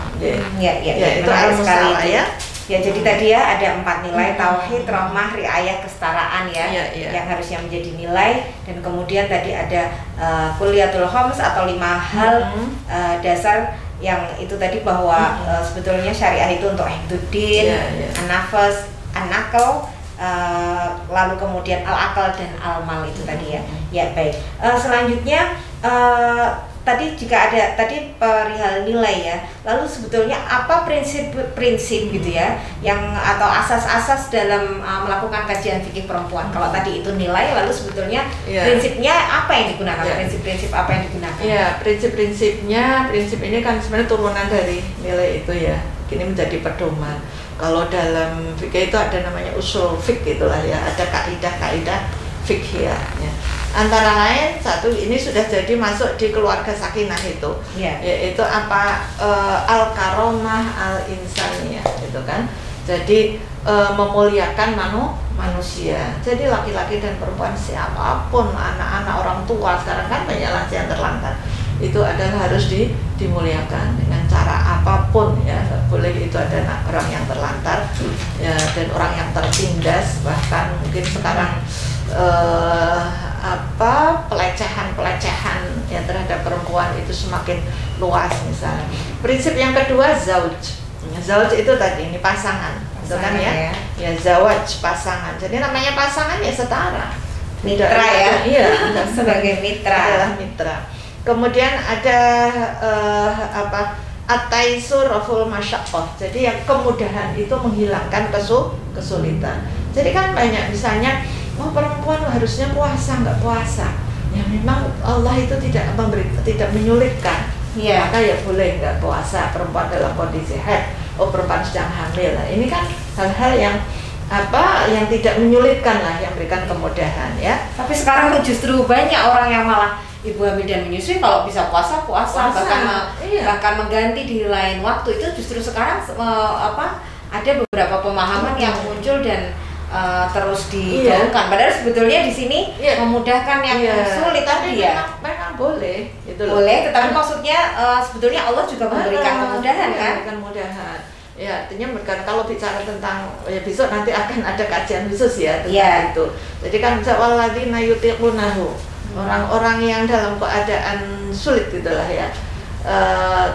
Ya, itu sekali ya. Ya jadi tadi ya ada 4 nilai tauhid, rahmah, riayah, kesetaraan ya, yang harusnya menjadi nilai. Dan kemudian tadi ada kuliatul khams atau 5 hal dasar yang itu tadi bahwa sebetulnya syariah itu untuk hifdzuddin, an-nafas, an-naql, lalu kemudian al-akal dan al-mal itu tadi ya. Ya baik. Selanjutnya tadi jika ada tadi perihal nilai ya, lalu sebetulnya apa prinsip-prinsip gitu ya yang atau asas-asas dalam melakukan kajian fikih perempuan. Kalau tadi itu nilai, lalu sebetulnya prinsipnya apa yang digunakan? Prinsip-prinsip apa yang digunakan? Ya, prinsip ini kan sebenarnya turunan dari nilai itu ya. Ini menjadi pedoman. Kalau dalam fikih itu ada namanya usul fikih itulah ya, ada kaidah-kaidah fikih ya. Antara lain satu ini sudah jadi masuk di keluarga sakinah itu, yaitu al-karomah al-insaniyah gitu kan. Jadi memuliakan manusia. Jadi laki-laki dan perempuan siapapun, anak-anak, orang tua sekarang kan banyak lansia yang terlantar, itu adalah harus dimuliakan dengan cara apapun ya. Boleh itu ada orang yang terlantar ya, dan orang yang tertindas, bahkan mungkin sekarang pelecehan ya terhadap perempuan itu semakin luas misalnya. Prinsip yang kedua zauj itu tadi ini pasangan itu kan ya. Ya zawaj pasangan. Jadi namanya pasangan ya setara. Mitra ya. Iya, sebagai mitra. Adalah mitra. Kemudian ada at-taisur raful masyaqqah. Jadi yang kemudahan itu menghilangkan kesulitan. Jadi kan banyak misalnya perempuan harusnya puasa, nggak puasa. Ya memang Allah itu tidak menyulitkan. Maka ya boleh nggak puasa perempuan dalam kondisi haid. Perempuan sedang hamil. Nah, ini kan hal-hal yang yang tidak menyulitkan lah, yang berikan kemudahan ya. Tapi sekarang justru banyak orang yang malah ibu hamil dan menyusui kalau bisa puasa bahkan mengganti di lain waktu. Itu justru sekarang ada beberapa pemahaman yang muncul dan terus digaungkan. Padahal sebetulnya di sini memudahkan yang sulit tadi ya. Memang boleh, itu boleh. Tetapi maksudnya sebetulnya Allah juga memberikan kemudahan kan? Kemudahan. Ya, artinya kalau bicara tentang besok nanti akan ada kajian khusus ya tentang itu. Jadi kan walladzina yutiqunahu, orang-orang yang dalam keadaan sulit gitulah ya.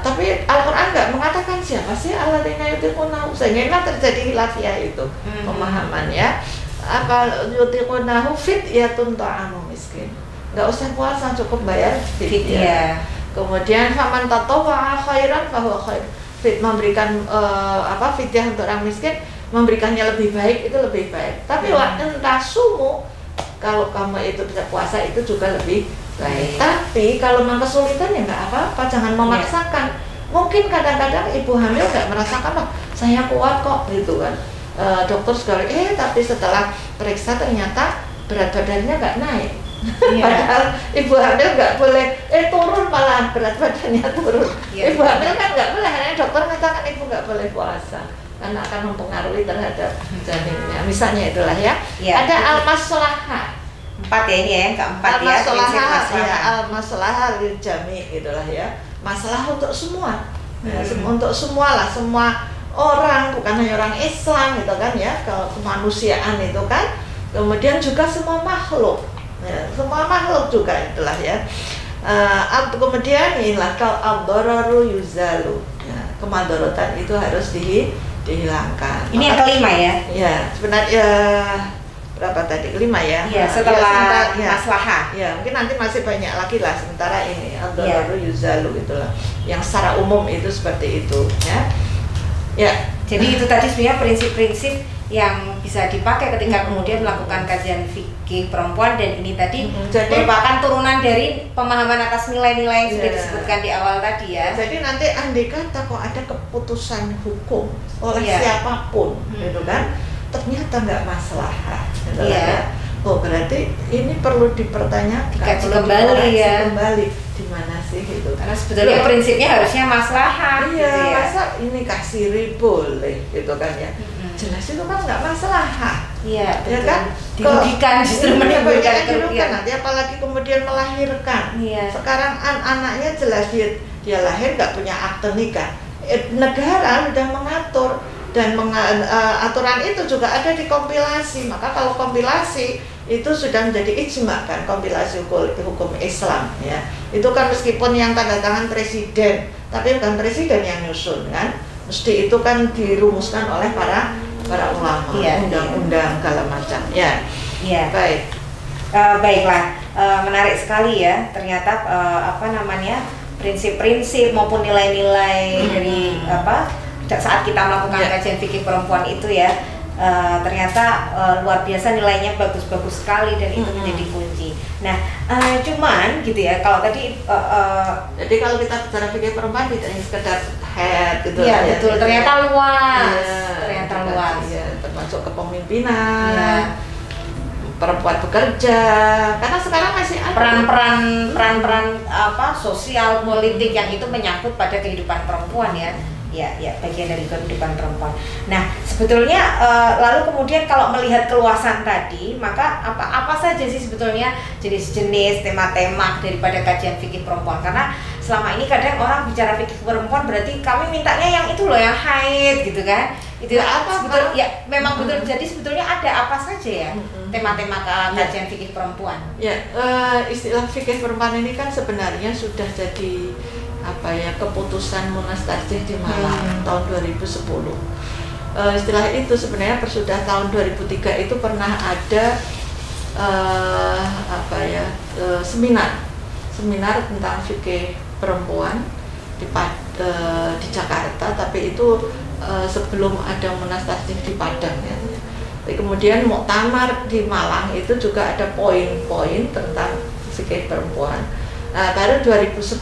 Tapi Al-Quran nggak mengatakan siapa sih alladzina yutiqunahu, sehingga terjadi khilafiyah itu pemahaman ya. Apa yutiqunahu fidyatun ta'amu miskin, nggak usah puasa, cukup bayar fidyah. Kemudian faman tatawwa'a khairan fahuwa khair, memberikan fidyah untuk orang miskin, memberikannya lebih baik, itu lebih baik. Tapi wa entasumu, kalau kamu itu bisa puasa itu juga lebih baik. Tapi kalau memang kesulitan ya nggak apa-apa, jangan memaksakan. Mungkin kadang-kadang ibu hamil nggak merasakan, saya kuat kok gitu kan. Dokter sekali, tapi setelah periksa ternyata berat badannya nggak naik. Padahal ibu hamil nggak boleh, turun malah berat badannya turun. Ibu hamil kan nggak boleh, karena dokter mengatakan ibu nggak boleh puasa karena akan mempengaruhi terhadap janinnya. Misalnya itulah ya. Ada al-maslahah. keempat ya, ini ya, yang keempat ya, masalah lil jami gitulah ya, masalah untuk semua, untuk semua lah, semua orang, bukan hanya orang Islam gitu kan ya, kalau kemanusiaan itu kan, kemudian juga semua makhluk, ya, semua makhluk juga itulah ya. Kemudian inilah kalau ad-dararu yuzalu, ya, kemadharatan itu harus dihilangkan. Ini yang kelima ya? Ya, sebenarnya berapa tadi? Kelima ya? Iya, setelah maslahah. Ya, mungkin nanti masih banyak lagi lah, sementara ini ad-dararu yuzalu itulah. Yang secara umum itu seperti itu ya. Ya. Jadi itu tadi sebenarnya prinsip-prinsip yang bisa dipakai ketika kemudian melakukan kajian fikih perempuan, dan ini tadi merupakan turunan dari pemahaman atas nilai-nilai yang sudah disebutkan di awal tadi ya. Jadi nanti andai kata kok ada keputusan hukum oleh siapapun, gitu kan, ternyata nggak masalah, gitu kan. Oh berarti ini perlu dipertanyakan, dikaji kembali ya. Kembali di mana sih itu? Karena sebetulnya prinsipnya harusnya maslahat. Iya, gitu ya. masa ini kasih boleh, gitu kan ya? Jelas itu kan nggak masalah. Iya, ya kan? Dirugikan, justru menimbulkan kerugian. Nanti apalagi kemudian melahirkan. Iya. Sekarang anaknya jelas dia lahir nggak punya akte nikah. Negara sudah mengatur. Dan aturan itu juga ada di kompilasi. Maka kalau kompilasi itu sudah menjadi ijma kan, kompilasi hukum Islam ya. Itu kan meskipun yang tanda tangan presiden, tapi bukan presiden yang nyusun kan. Mesti itu kan dirumuskan oleh para ulama, undang-undang segala macam ya. Iya. Baik. Baiklah, menarik sekali ya. Ternyata prinsip-prinsip maupun nilai-nilai dari saat kita melakukan kajian fikih perempuan itu ya, ternyata luar biasa, nilainya bagus-bagus sekali, dan itu menjadi kunci. Nah, cuman gitu ya, kalau tadi jadi kalau kita bicara fikih perempuan tidak hanya sekedar head gitu ya, betul, ternyata luas, luas. Ya, termasuk kepemimpinan, perempuan bekerja, karena sekarang masih ada peran-peran sosial politik yang itu menyangkut pada kehidupan perempuan ya. Ya, bagian dari kehidupan perempuan. Nah, sebetulnya lalu kemudian kalau melihat keluasan tadi, maka apa saja sih sebetulnya jenis-jenis tema-tema daripada kajian fikih perempuan? Karena selama ini kadang orang bicara fikih perempuan berarti kami mintanya yang itu loh, yang haid gitu kan? Itu sebetulnya ya memang betul. Jadi sebetulnya ada apa saja ya tema-tema kajian fikih perempuan? Ya, istilah fikih perempuan ini kan sebenarnya sudah jadi keputusan Munas Tarjih di Malang tahun 2010. Istilah itu sebenarnya sudah tahun 2003 itu pernah ada seminar tentang fikih perempuan di Jakarta, tapi itu sebelum ada Munas Tarjih di Padang ya. Kemudian muktamar di Malang itu juga ada poin-poin tentang fikih perempuan. Nah, baru 2010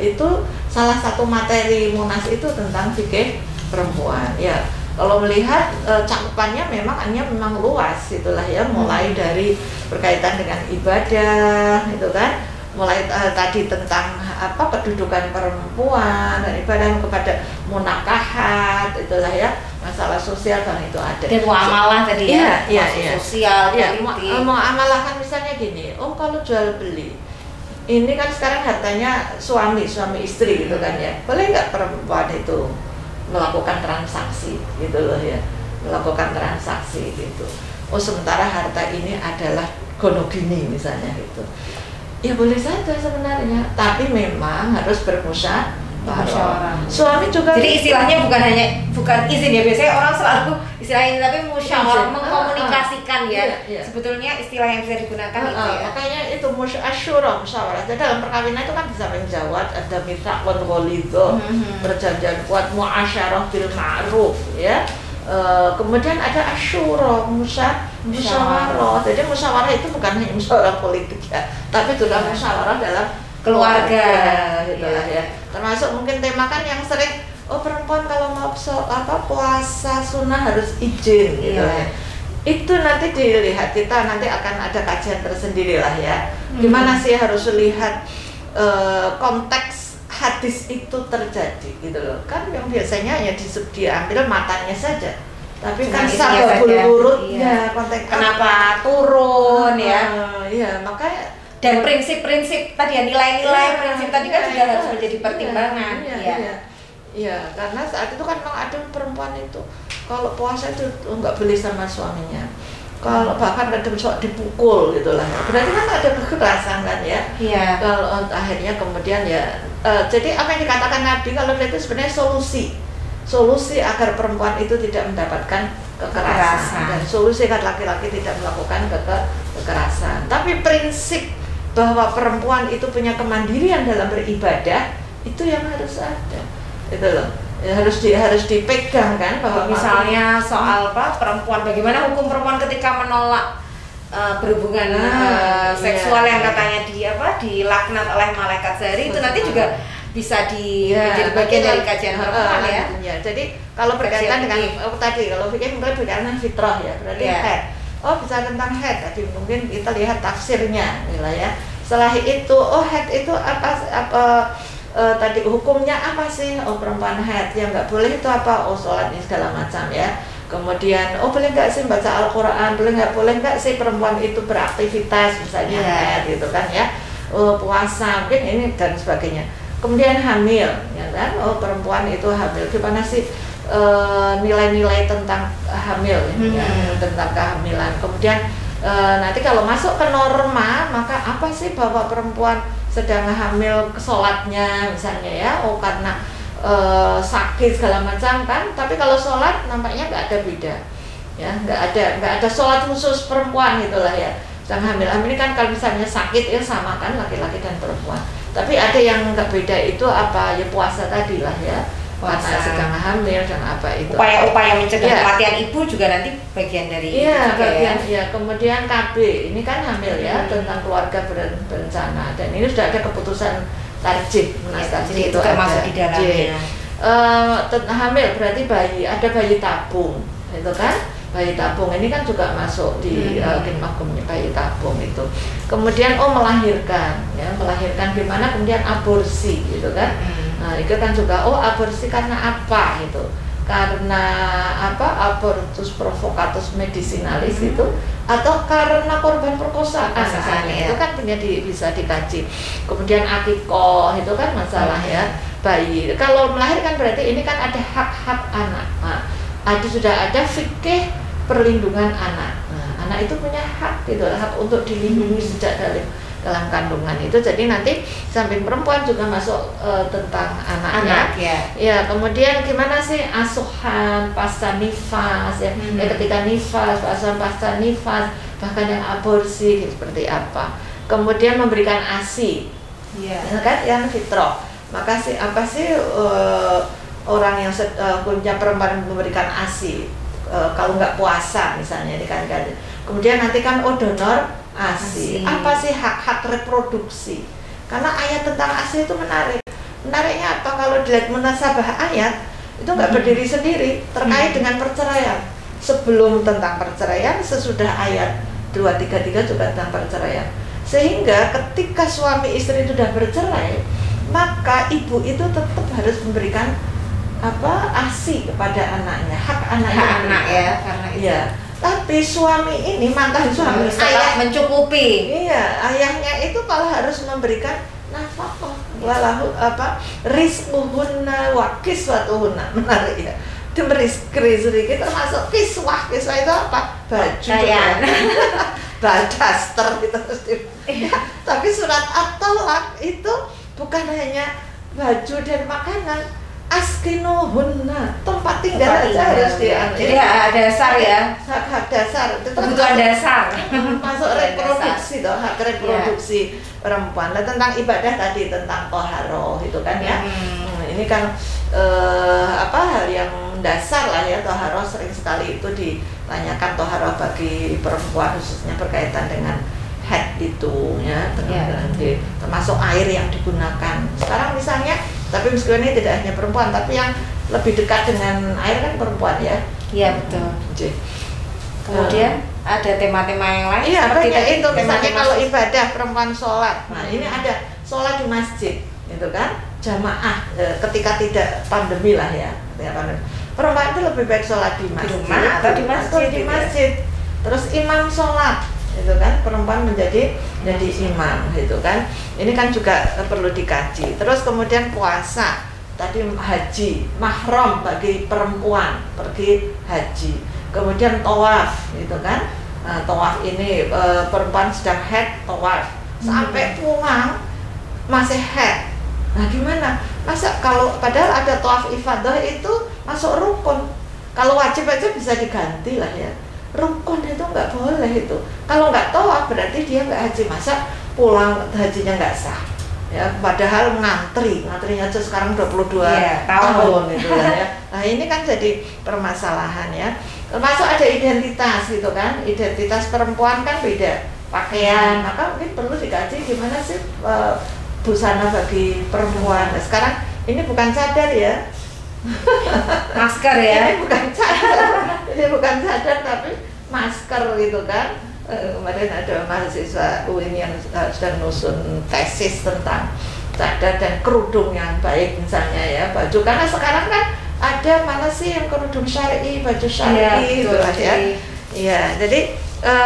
itu salah satu materi Munas itu tentang fikih perempuan. Ya, kalau melihat cakupannya memang luas itulah ya, mulai dari berkaitan dengan ibadah itu kan, mulai tadi tentang kedudukan perempuan dan ibadah kepada munakahat itulah ya, masalah sosial kan itu ada. Dan muamalah tadi ya, sosial, politik. Muamalah kan misalnya gini, kalau jual beli ini kan sekarang hartanya suami istri gitu kan ya, boleh nggak perempuan itu melakukan transaksi gitu loh ya, melakukan transaksi gitu. Sementara harta ini adalah gonogini misalnya gitu, ya boleh saja sebenarnya, tapi memang harus bermusyawarah. Suami juga. Jadi istilahnya bukan izin ya, biasanya orang selalu istilahnya, tapi musyawarah, mengkomunikasikan ya. Sebetulnya istilah yang bisa digunakan itu ya. Makanya itu musyawarah. Jadi dalam perkawinan itu kan bisa menjawab, ada mitsaqun ghalidho, perjanjian kuat, muasyarah bil ma'ruf ya. Kemudian ada asyura, musyawarah. Jadi musyawarah itu bukan hanya musyawarah politik ya, tapi juga musyawarah dalam keluarga gitu lah ya. Termasuk mungkin tema kan yang sering perempuan kalau mau puasa sunnah harus izin gitu ya. Itu nanti dilihat, kita nanti akan ada kajian tersendiri lah ya. Gimana sih harus lihat konteks hadis itu terjadi gitu loh. Kan yang biasanya ya diambil matanya saja. tapi kan sabab urutnya konteks kenapa turun ya. Iya, makanya dan prinsip-prinsip tadi ya, nilai-nilai prinsip tadi kan juga harus menjadi pertimbangan. Iya, karena saat itu kan memang ada perempuan itu kalau puasa itu nggak boleh sama suaminya. Kalau bahkan ada besok dipukul gitulah. Berarti kan ada kekerasan kan ya. Iya. Kalau akhirnya kemudian ya jadi apa yang dikatakan Nabi kalau itu sebenarnya solusi agar perempuan itu tidak mendapatkan kekerasan dan solusi agar laki-laki tidak melakukan kekerasan. Tapi prinsip bahwa perempuan itu punya kemandirian dalam beribadah itu yang harus ada. Itu loh. Ya, harus dipegang kan bahwa misalnya soal perempuan, bagaimana hukum perempuan ketika menolak berhubungan seksual yang katanya dilaknat oleh malaikat sehari, itu nanti juga bisa jadi bagian dari kajian perempuan ya. Jadi kalau berkaitan dengan tadi kalau fikih mungkin berkaitan dengan fitrah ya, berarti head. Bicara tentang head tadi mungkin kita lihat tafsirnya gitu ya. Setelah itu head itu apa tadi hukumnya apa sih? Perempuan haid yang nggak boleh itu apa? Sholat ini segala macam ya. Kemudian boleh nggak sih baca Al-Quran? Boleh nggak sih perempuan itu beraktivitas misalnya haid gitu kan ya? Puasa mungkin ini dan sebagainya. Kemudian hamil ya kan? Perempuan itu hamil gimana sih nilai-nilai tentang hamil ya, tentang kehamilan. Kemudian nanti kalau masuk ke norma maka apa sih bahwa perempuan sedang hamil sholatnya misalnya ya, karena sakit segala macam kan, tapi kalau sholat nampaknya nggak ada beda ya, nggak ada sholat khusus perempuan gitulah ya. Sedang hamil ini kan kalau misalnya sakit ya sama kan laki-laki dan perempuan, tapi ada yang nggak beda itu apa ya, puasa tadi lah ya, karena sedang hamil dan apa itu upaya mencegah kematian ibu juga nanti bagian dari kemudian KB ini kan hamil ya, tentang keluarga berencana dan ini sudah ada keputusan tarjih itu termasuk di dalamnya. Hamil berarti ada bayi tabung itu kan, bayi tabung ini kan juga masuk di hukumnya bayi tabung itu. Kemudian melahirkan gimana, kemudian aborsi gitu kan. Nah itu kan juga aborsi karena apa itu, karena abortus provocatus medicinalis itu atau karena korban perkosaan misalnya, itu kan bisa dikaji. Kemudian akikoh itu kan masalah ya bayi. Kalau melahirkan berarti ini kan ada hak-hak anak. Sudah ada fikih perlindungan anak. Nah, anak itu punya hak gitu, hak untuk dilindungi sejak dalam kandungan itu. Jadi nanti samping perempuan juga masuk tentang anaknya. Ya, kemudian gimana sih asuhan pasca nifas ya, ketika nifas, asuhan pasca nifas, bahkan yang aborsi seperti apa. Kemudian memberikan ASI. Kan yang fitrah. Maka apa sih orang yang punya perempuan memberikan ASI kalau nggak puasa misalnya kan. Kemudian nanti kan donor ASI. Apa sih hak-hak reproduksi? Karena ayat tentang ASI itu menarik. Menariknya apa? Kalau dilihat munasabah ayat itu nggak berdiri sendiri terkait dengan perceraian. Sebelum tentang perceraian, sesudah ayat 233 juga tentang perceraian. Sehingga ketika suami istri itu sudah bercerai, maka ibu itu tetap harus memberikan ASI kepada anaknya, hak anak ya, karena itu. Tapi suami ini, mantan suami, ayah mencukupi. Ayahnya itu malah harus memberikan nafkah, walahu rizquhunna wa kiswatuhunna. Menarik ya. Diberi termasuk kiswah itu apa? Baju. Daster gitu. Tapi surat At-Thalaq itu bukan hanya baju dan makanan, askinuhunna, tempat tinggal aja harus diambil. Jadi hak dasar ya, hak dasar, kebutuhan dasar, masuk reproduksi toh, hak reproduksi perempuan. Nah, tentang ibadah tadi, tentang toharoh itu kan ya. Ini kan hal yang dasar lah ya, toharoh sering sekali itu ditanyakan, toharoh bagi perempuan khususnya berkaitan dengan head itu ya, termasuk air yang digunakan. Sekarang misalnya, tapi meskipun ini tidak hanya perempuan, tapi yang lebih dekat dengan air kan perempuan ya. Iya betul. Kemudian ada tema-tema yang lain. Iya, banyak itu. Misalnya kalau ibadah perempuan sholat, nah ini ada sholat di masjid, itu kan jamaah ketika tidak pandemi lah ya, perempuan itu lebih baik sholat di masjid, rumah atau di masjid, terus imam sholat, itu kan perempuan menjadi imam, gitu kan. Ini kan juga perlu dikaji. Terus kemudian puasa, tadi haji, mahram bagi perempuan pergi haji, kemudian tawaf, gitu kan. Tawaf ini perempuan sedang haid tawaf sampai pulang masih haid. Nah gimana? Masa kalau padahal ada tawaf ifadah itu masuk rukun. Kalau wajib aja bisa diganti lah ya. Rukun itu nggak boleh itu. Kalau nggak tawaf berarti dia nggak haji. Masa pulang hajinya nggak sah? Ya, padahal ngantrinya aja sekarang 22 tahun itu lah ya. Nah ini kan jadi permasalahan ya. Termasuk ada identitas gitu kan. Identitas perempuan kan beda pakaian. Maka mungkin perlu dikaji gimana sih busana bagi perempuan. Nah, sekarang ini bukan cadar ya, masker ya. Ini bukan cadar tapi masker gitu kan. Kemarin ada mahasiswa UIN yang sedang nusun tesis tentang cadar dan kerudung yang baik misalnya ya, baju. Karena sekarang kan ada mana sih yang kerudung syar'i, baju syar'i gitu lah ya. Iya, jadi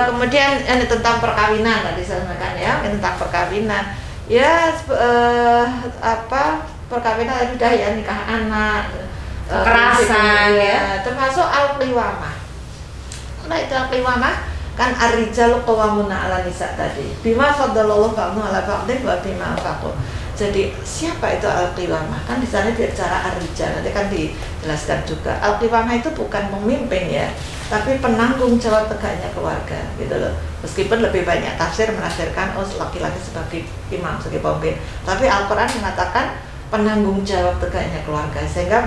kemudian ini tentang perkawinan tadi saya sampaikan ya, tentang perkawinan. Ya perkawinan sudah ya, nikah anak, kekerasan ya, termasuk al-qiwamah. Nah itu al-qiwamah kan ar-rijalu qawwamuna 'ala nisa tadi. Bima faddalallahu ba'dahum 'ala ba'din wa bima anfaqu. Jadi siapa itu al-qiwamah? Kan di sana bicara ar-rijal. Nanti kan dijelaskan juga. Al-qiwamah itu bukan pemimpin ya, tapi penanggung jawab tegaknya keluarga gitu loh. Meskipun lebih banyak tafsir menafsirkan laki-laki sebagai imam, sebagai pemimpin, tapi Al-Quran mengatakan penanggung jawab tegaknya keluarga. Sehingga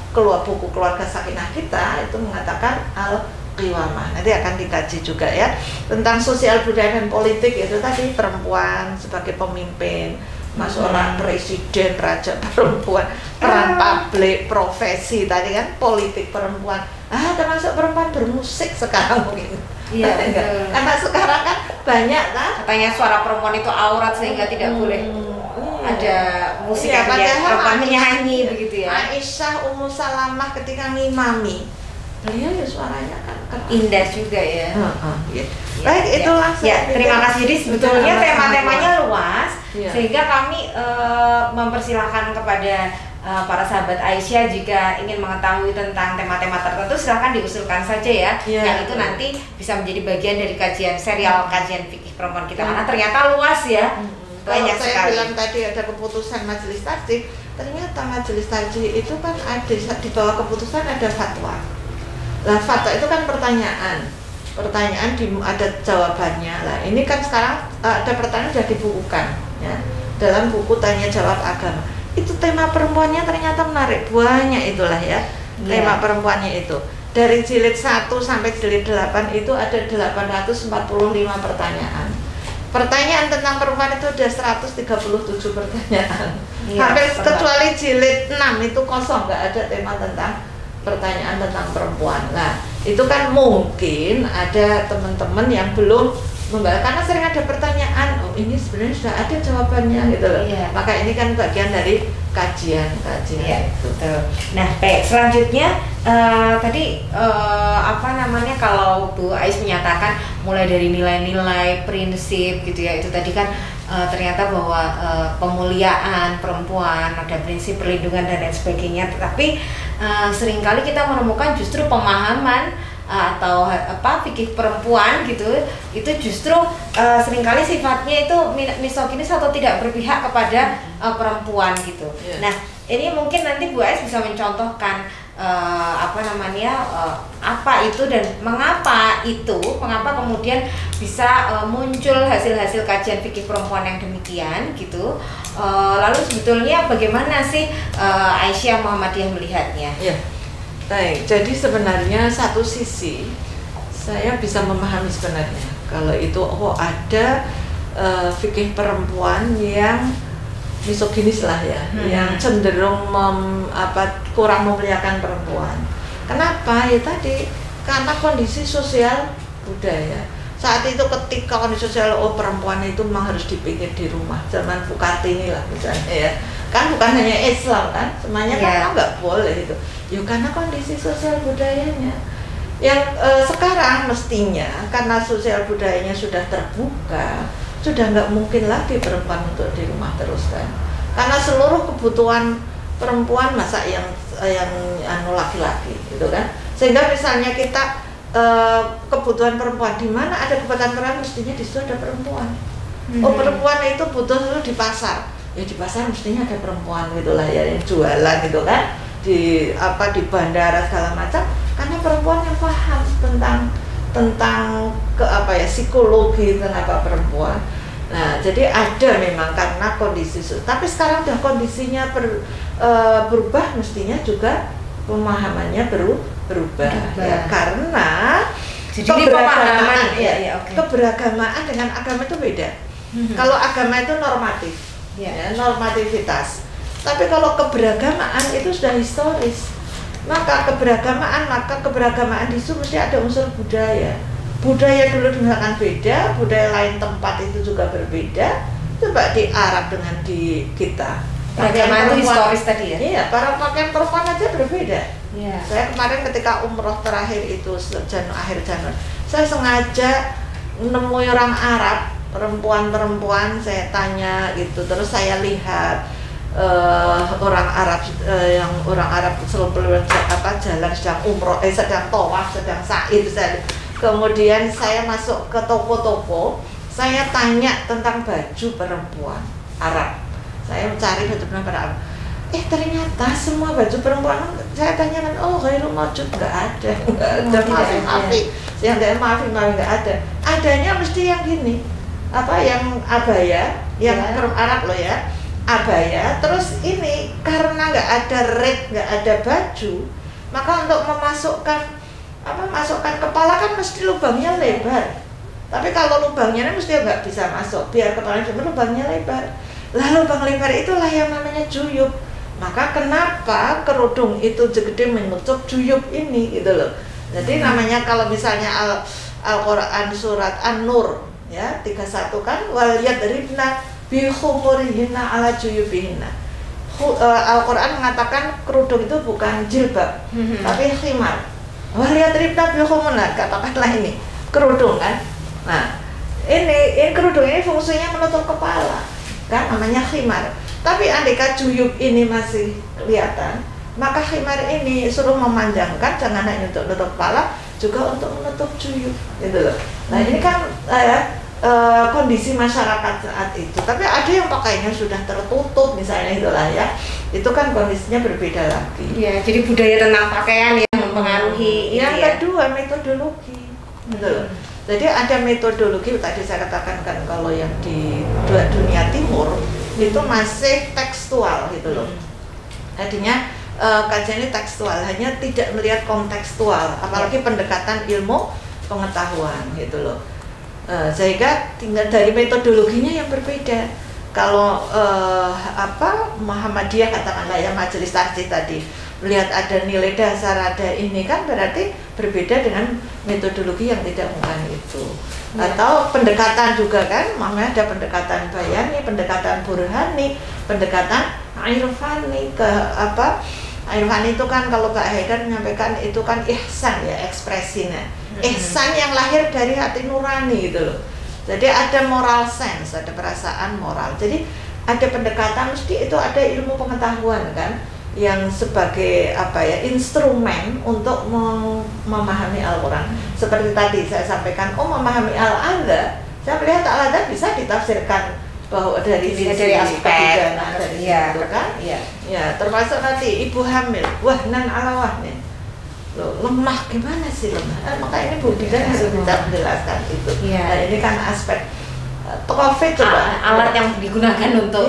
keluar buku keluarga sakinah kita itu mengatakan al-qiwamah. Nanti akan dikaji juga ya tentang sosial budaya dan politik. Itu tadi perempuan sebagai pemimpin, masuk orang presiden, raja perempuan, peran publik, profesi tadi kan, politik perempuan. Termasuk perempuan bermusik sekarang mungkin. Iya, karena sekarang kan banyak kan. Katanya suara perempuan itu aurat sehingga tidak boleh ada musik yang perempuan menyanyi begitu ya. Aisyah Ummu Salamah ketika ngimami, beliau ya suaranya kan indah juga ya. Baik, itulah. Terima kasih. Jadi sebetulnya tema-temanya luas, sehingga kami mempersilahkan kepada para sahabat Aisyah jika ingin mengetahui tentang tema-tema tertentu silahkan diusulkan saja ya. Yang itu nanti bisa menjadi bagian dari serial kajian fikih perempuan kita, karena ternyata luas ya. Banyak sekali. Saya bilang tadi ada keputusan majelis tarjih, ternyata majelis tarjih itu kan ada di bawah keputusan ada fatwa. Lah fatwa itu kan pertanyaan ada jawabannya. Lah ini kan sekarang ada pertanyaan sudah dibukukan ya dalam buku tanya jawab agama. Itu tema perempuannya ternyata menarik, banyak itulah ya. Tema perempuannya itu dari jilid 1 sampai jilid 8 itu ada 845 pertanyaan. Pertanyaan tentang perempuan itu ada 137 pertanyaan. Hampir kecuali jilid 6 itu kosong, nggak ada tema tentang pertanyaan tentang perempuan. Nah, itu kan mungkin ada teman-teman yang belum membahas, karena sering ada pertanyaan, ini sebenarnya sudah ada jawabannya gitu loh. Maka ini kan bagian dari kajian itu. Nah, baik, selanjutnya tadi kalau Bu Ais menyatakan mulai dari nilai-nilai, prinsip gitu ya, itu tadi kan ternyata bahwa pemuliaan perempuan, ada prinsip perlindungan dan lain sebagainya. Tetapi seringkali kita menemukan justru pemahaman atau fikih perempuan gitu, itu justru seringkali sifatnya itu misoginis atau tidak berpihak kepada perempuan gitu. Nah, ini mungkin nanti Bu Ais bisa mencontohkan apa itu dan mengapa kemudian bisa muncul hasil-hasil kajian fikih perempuan yang demikian gitu. Lalu sebetulnya bagaimana sih Aisyah Muhammadiyah melihatnya? Baik, jadi sebenarnya satu sisi saya bisa memahami sebenarnya kalau itu ada fikih perempuan yang misoginis lah ya, yang cenderung kurang memuliakan perempuan. Kenapa? Ya tadi karena kondisi sosial budaya. Saat itu ketika kondisi sosial perempuan itu memang harus dipikir di rumah, zaman Bukati inilah misalnya ya. kan bukan hanya Islam kan, semuanya kan nggak boleh itu. Ya karena kondisi sosial budayanya yang sekarang mestinya karena sosial budayanya sudah terbuka, sudah nggak mungkin lagi perempuan untuk di rumah terus kan, karena seluruh kebutuhan perempuan masa yang laki-laki gitu kan, sehingga misalnya kita kebutuhan perempuan di mana ada kebutuhan perempuan mestinya di situ ada perempuan. Oh perempuan itu butuh itu di pasar, ya di pasar mestinya ada perempuan gitulah ya yang jualan gitu kan, di bandara segala macam, karena perempuan yang paham tentang psikologi kenapa perempuan. Nah jadi ada memang karena kondisi, tapi sekarang udah kondisinya berubah, mestinya juga pemahamannya berubah. Ya, karena jadi keberagaman keberagaman dengan agama itu beda. Kalau agama itu normatif, ya, normativitas. Tapi kalau keberagamaan itu sudah historis. Maka keberagamaan di situ mesti ada unsur budaya. Budaya dulu misalkan beda, budaya lain tempat itu juga berbeda. Coba di Arab dengan di kita. Keberagaman itu historis tadi ya? Iya, para pakaian perempuan aja berbeda. Yeah. Saya kemarin ketika umroh terakhir itu akhir Januari, saya sengaja menemui orang Arab, perempuan saya tanya gitu, terus saya lihat orang Arab selalu jalan sedang umroh, sedang tawaf, sedang sa'i. Kemudian saya masuk ke toko-toko, saya tanya tentang baju perempuan Arab. Saya mencari baju perempuan Arab. Ternyata semua baju perempuan saya tanyakan, ghairul mawjud, nggak ada, nggak ada. Adanya mesti yang gini, yang abaya, yang Arab loh ya, abaya. Terus ini karena nggak ada nggak ada baju, maka untuk masukkan kepala kan mesti lubangnya lebar. Tapi kalau lubangnya mesti nggak bisa masuk, biar kepalanya cuma lubangnya lebar. Lalu lubang lebar itulah yang namanya juyub. Maka kenapa kerudung itu segede menutup juyub ini gitu loh. Jadi namanya kalau misalnya Al-Qur'an surat An-Nur ya 31 kan, wal yadribna bi khumurihinna ala juyubihinna. Al-Qur'an mengatakan kerudung itu bukan jilbab, tapi khimar. Wal yadribna bi khumurna, katakanlah ini kerudung kan. Nah, ini kerudung ini fungsinya menutup kepala. Kan namanya khimar. Tapi andai juyub ini masih kelihatan, maka khimar ini suruh memanjangkan, jangan hanya untuk menutup kepala, juga untuk menutup juyub gitu loh. Nah ini kan kondisi masyarakat saat itu. Tapi ada yang pakainya sudah tertutup misalnya itulah ya, itu kan kondisinya berbeda lagi. Iya, jadi budaya tentang pakaian yang mempengaruhi. Yang kedua metodologi gitu loh. Jadi ada metodologi, tadi saya katakan kan kalau yang di dunia timur itu masih tekstual gitu loh. Artinya kajian ini tekstual, hanya tidak melihat kontekstual, apalagi pendekatan ilmu pengetahuan gitu loh. Sehingga tinggal dari metodologinya yang berbeda. Kalau Muhammadiyah katakanlah ya, majelis tarjih tadi melihat ada nilai dasar, ada ini kan berarti berbeda dengan metodologi yang tidak bukan itu. Atau pendekatan juga kan, makanya ada pendekatan bayani, pendekatan burhani, pendekatan irfani irfani itu kan kalau Pak Haidar menyampaikan itu kan ihsan ya, ekspresinya. Ihsan yang lahir dari hati nurani gitu loh. Jadi ada moral sense, ada perasaan moral. Jadi ada pendekatan, mesti itu ada ilmu pengetahuan kan, yang sebagai instrumen untuk memahami Al-Quran. Seperti tadi saya sampaikan, memahami Al-Adha, saya melihat Al-Adha bisa ditafsirkan bahwa dari aspek kebijakan dari situ kan, ya termasuk nanti ibu hamil, wahnan ala wahnin, lemah gimana sih lemah? Maka ini Bu Bidan harus bisa menjelaskan itu. Nah ini kan aspek COVID coba alat yang digunakan untuk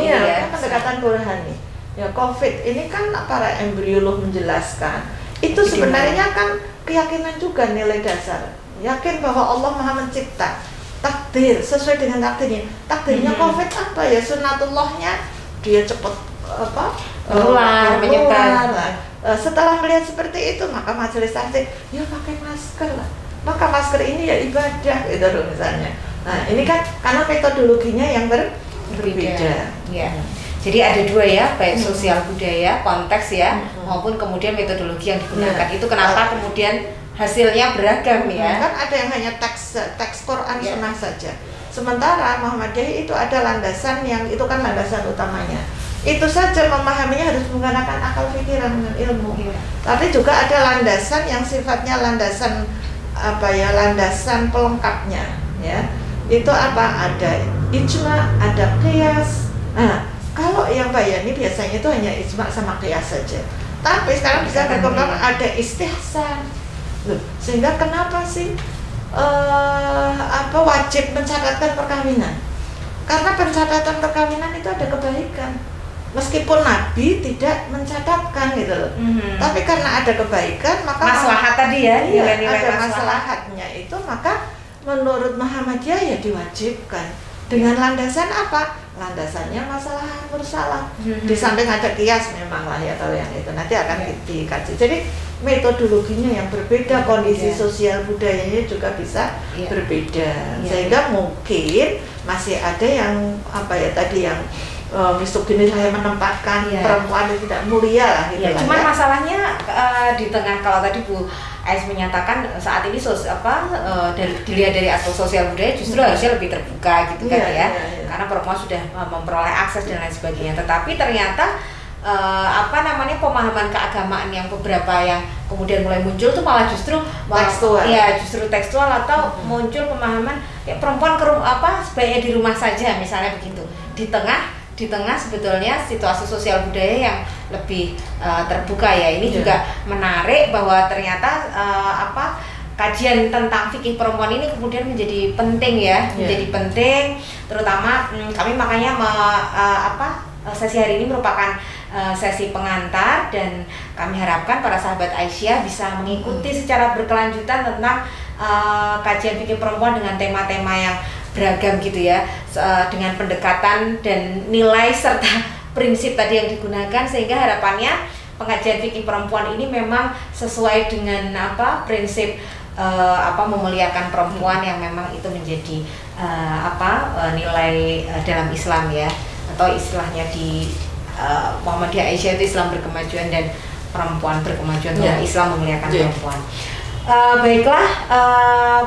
pendekatan burhani. Ya COVID ini kan para embriolog menjelaskan itu sebenarnya kan keyakinan juga, nilai dasar, yakin bahwa Allah Maha Mencipta, takdir sesuai dengan takdirnya COVID apa ya, sunatullahnya dia cepat menyebar. Setelah melihat seperti itu maka majelis tarjih ya pakai masker lah, maka masker ini ya ibadah gitu loh misalnya. Nah ini kan karena metodologinya yang berbeda. Ya. Jadi ada dua ya, baik sosial budaya, konteks ya, maupun kemudian metodologi yang digunakan. Itu kenapa kemudian hasilnya beragam ya. Kan ada yang hanya teks Quran sunnah saja. Sementara Muhammadiyah itu ada landasan yang itu kan landasan utamanya. Itu saja memahaminya harus menggunakan akal pikiran dengan ilmu. Tapi juga ada landasan yang sifatnya landasan landasan pelengkapnya ya. Itu apa? Ada ijma, ada qiyas. Nah, kalau yang bayani biasanya itu hanya ijma sama qiyas saja. Tapi sekarang bisa berkembang ada istihsan. Loh, sehingga kenapa sih wajib mencatatkan perkawinan? Karena pencatatan perkawinan itu ada kebaikan. Meskipun Nabi tidak mencatatkan gitu loh. Tapi karena ada kebaikan maka maslahat tadi ya, nilai-nilai ada maslahatnya itu, maka menurut Muhammadiyah ya diwajibkan. Dengan landasan apa? Landasannya masalah mursalah. Di samping ada kias memang lah ya, kalau yang itu nanti akan dikaji. Jadi metodologinya yang berbeda, kondisi sosial budayanya juga bisa berbeda. Sehingga mungkin masih ada yang tadi yang misoginis, saya menempatkan perempuan yang tidak mulia lah gitu. Cuman masalahnya di tengah, kalau tadi Bu Ais menyatakan saat ini dilihat dari aspek sosial budaya justru harusnya lebih terbuka gitu kan ya. Karena perempuan sudah memperoleh akses dan lain sebagainya. Tetapi ternyata pemahaman keagamaan yang beberapa yang kemudian mulai muncul tuh malah justru tekstual. Ya, justru tekstual atau muncul pemahaman perempuan sebaiknya di rumah saja misalnya begitu. Di tengah sebetulnya situasi sosial budaya yang lebih terbuka ya. Ini juga menarik bahwa ternyata kajian tentang fikih perempuan ini kemudian menjadi penting ya, menjadi penting, terutama kami makanya sesi hari ini merupakan sesi pengantar, dan kami harapkan para sahabat Aisyah bisa mengikuti secara berkelanjutan tentang kajian fikih perempuan dengan tema-tema yang beragam gitu ya, dengan pendekatan dan nilai serta prinsip tadi yang digunakan, sehingga harapannya pengajian fikih perempuan ini memang sesuai dengan prinsip memuliakan perempuan yang memang itu menjadi nilai dalam Islam ya, atau istilahnya di Muhammadiyah Aisyah itu Islam berkemajuan dan perempuan berkemajuan, Islam memuliakan perempuan. Baiklah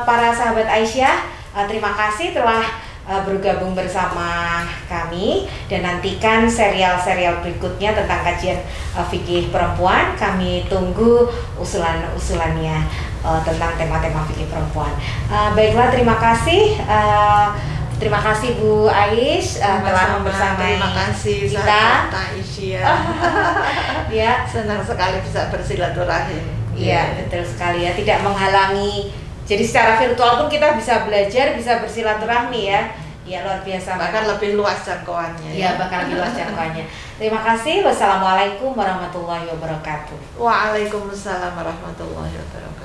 para sahabat Aisyah, terima kasih telah bergabung bersama kami, dan nantikan serial-serial berikutnya tentang kajian fikih perempuan. Kami tunggu usulan-usulannya tentang tema-tema fikih perempuan. Baiklah, terima kasih. Terima kasih Bu Ais telah membersamai kita. Aisyah. Ya, senang sekali bisa bersilaturahim. Iya, betul sekali ya, tidak menghalangi. Jadi secara virtual pun kita bisa belajar, bisa bersilaturahmi ya. Ya, luar biasa. Bahkan lebih luas jangkauannya. Ya, bahkan lebih luas jangkauannya. Terima kasih. Wassalamualaikum warahmatullahi wabarakatuh. Waalaikumsalam warahmatullahi wabarakatuh.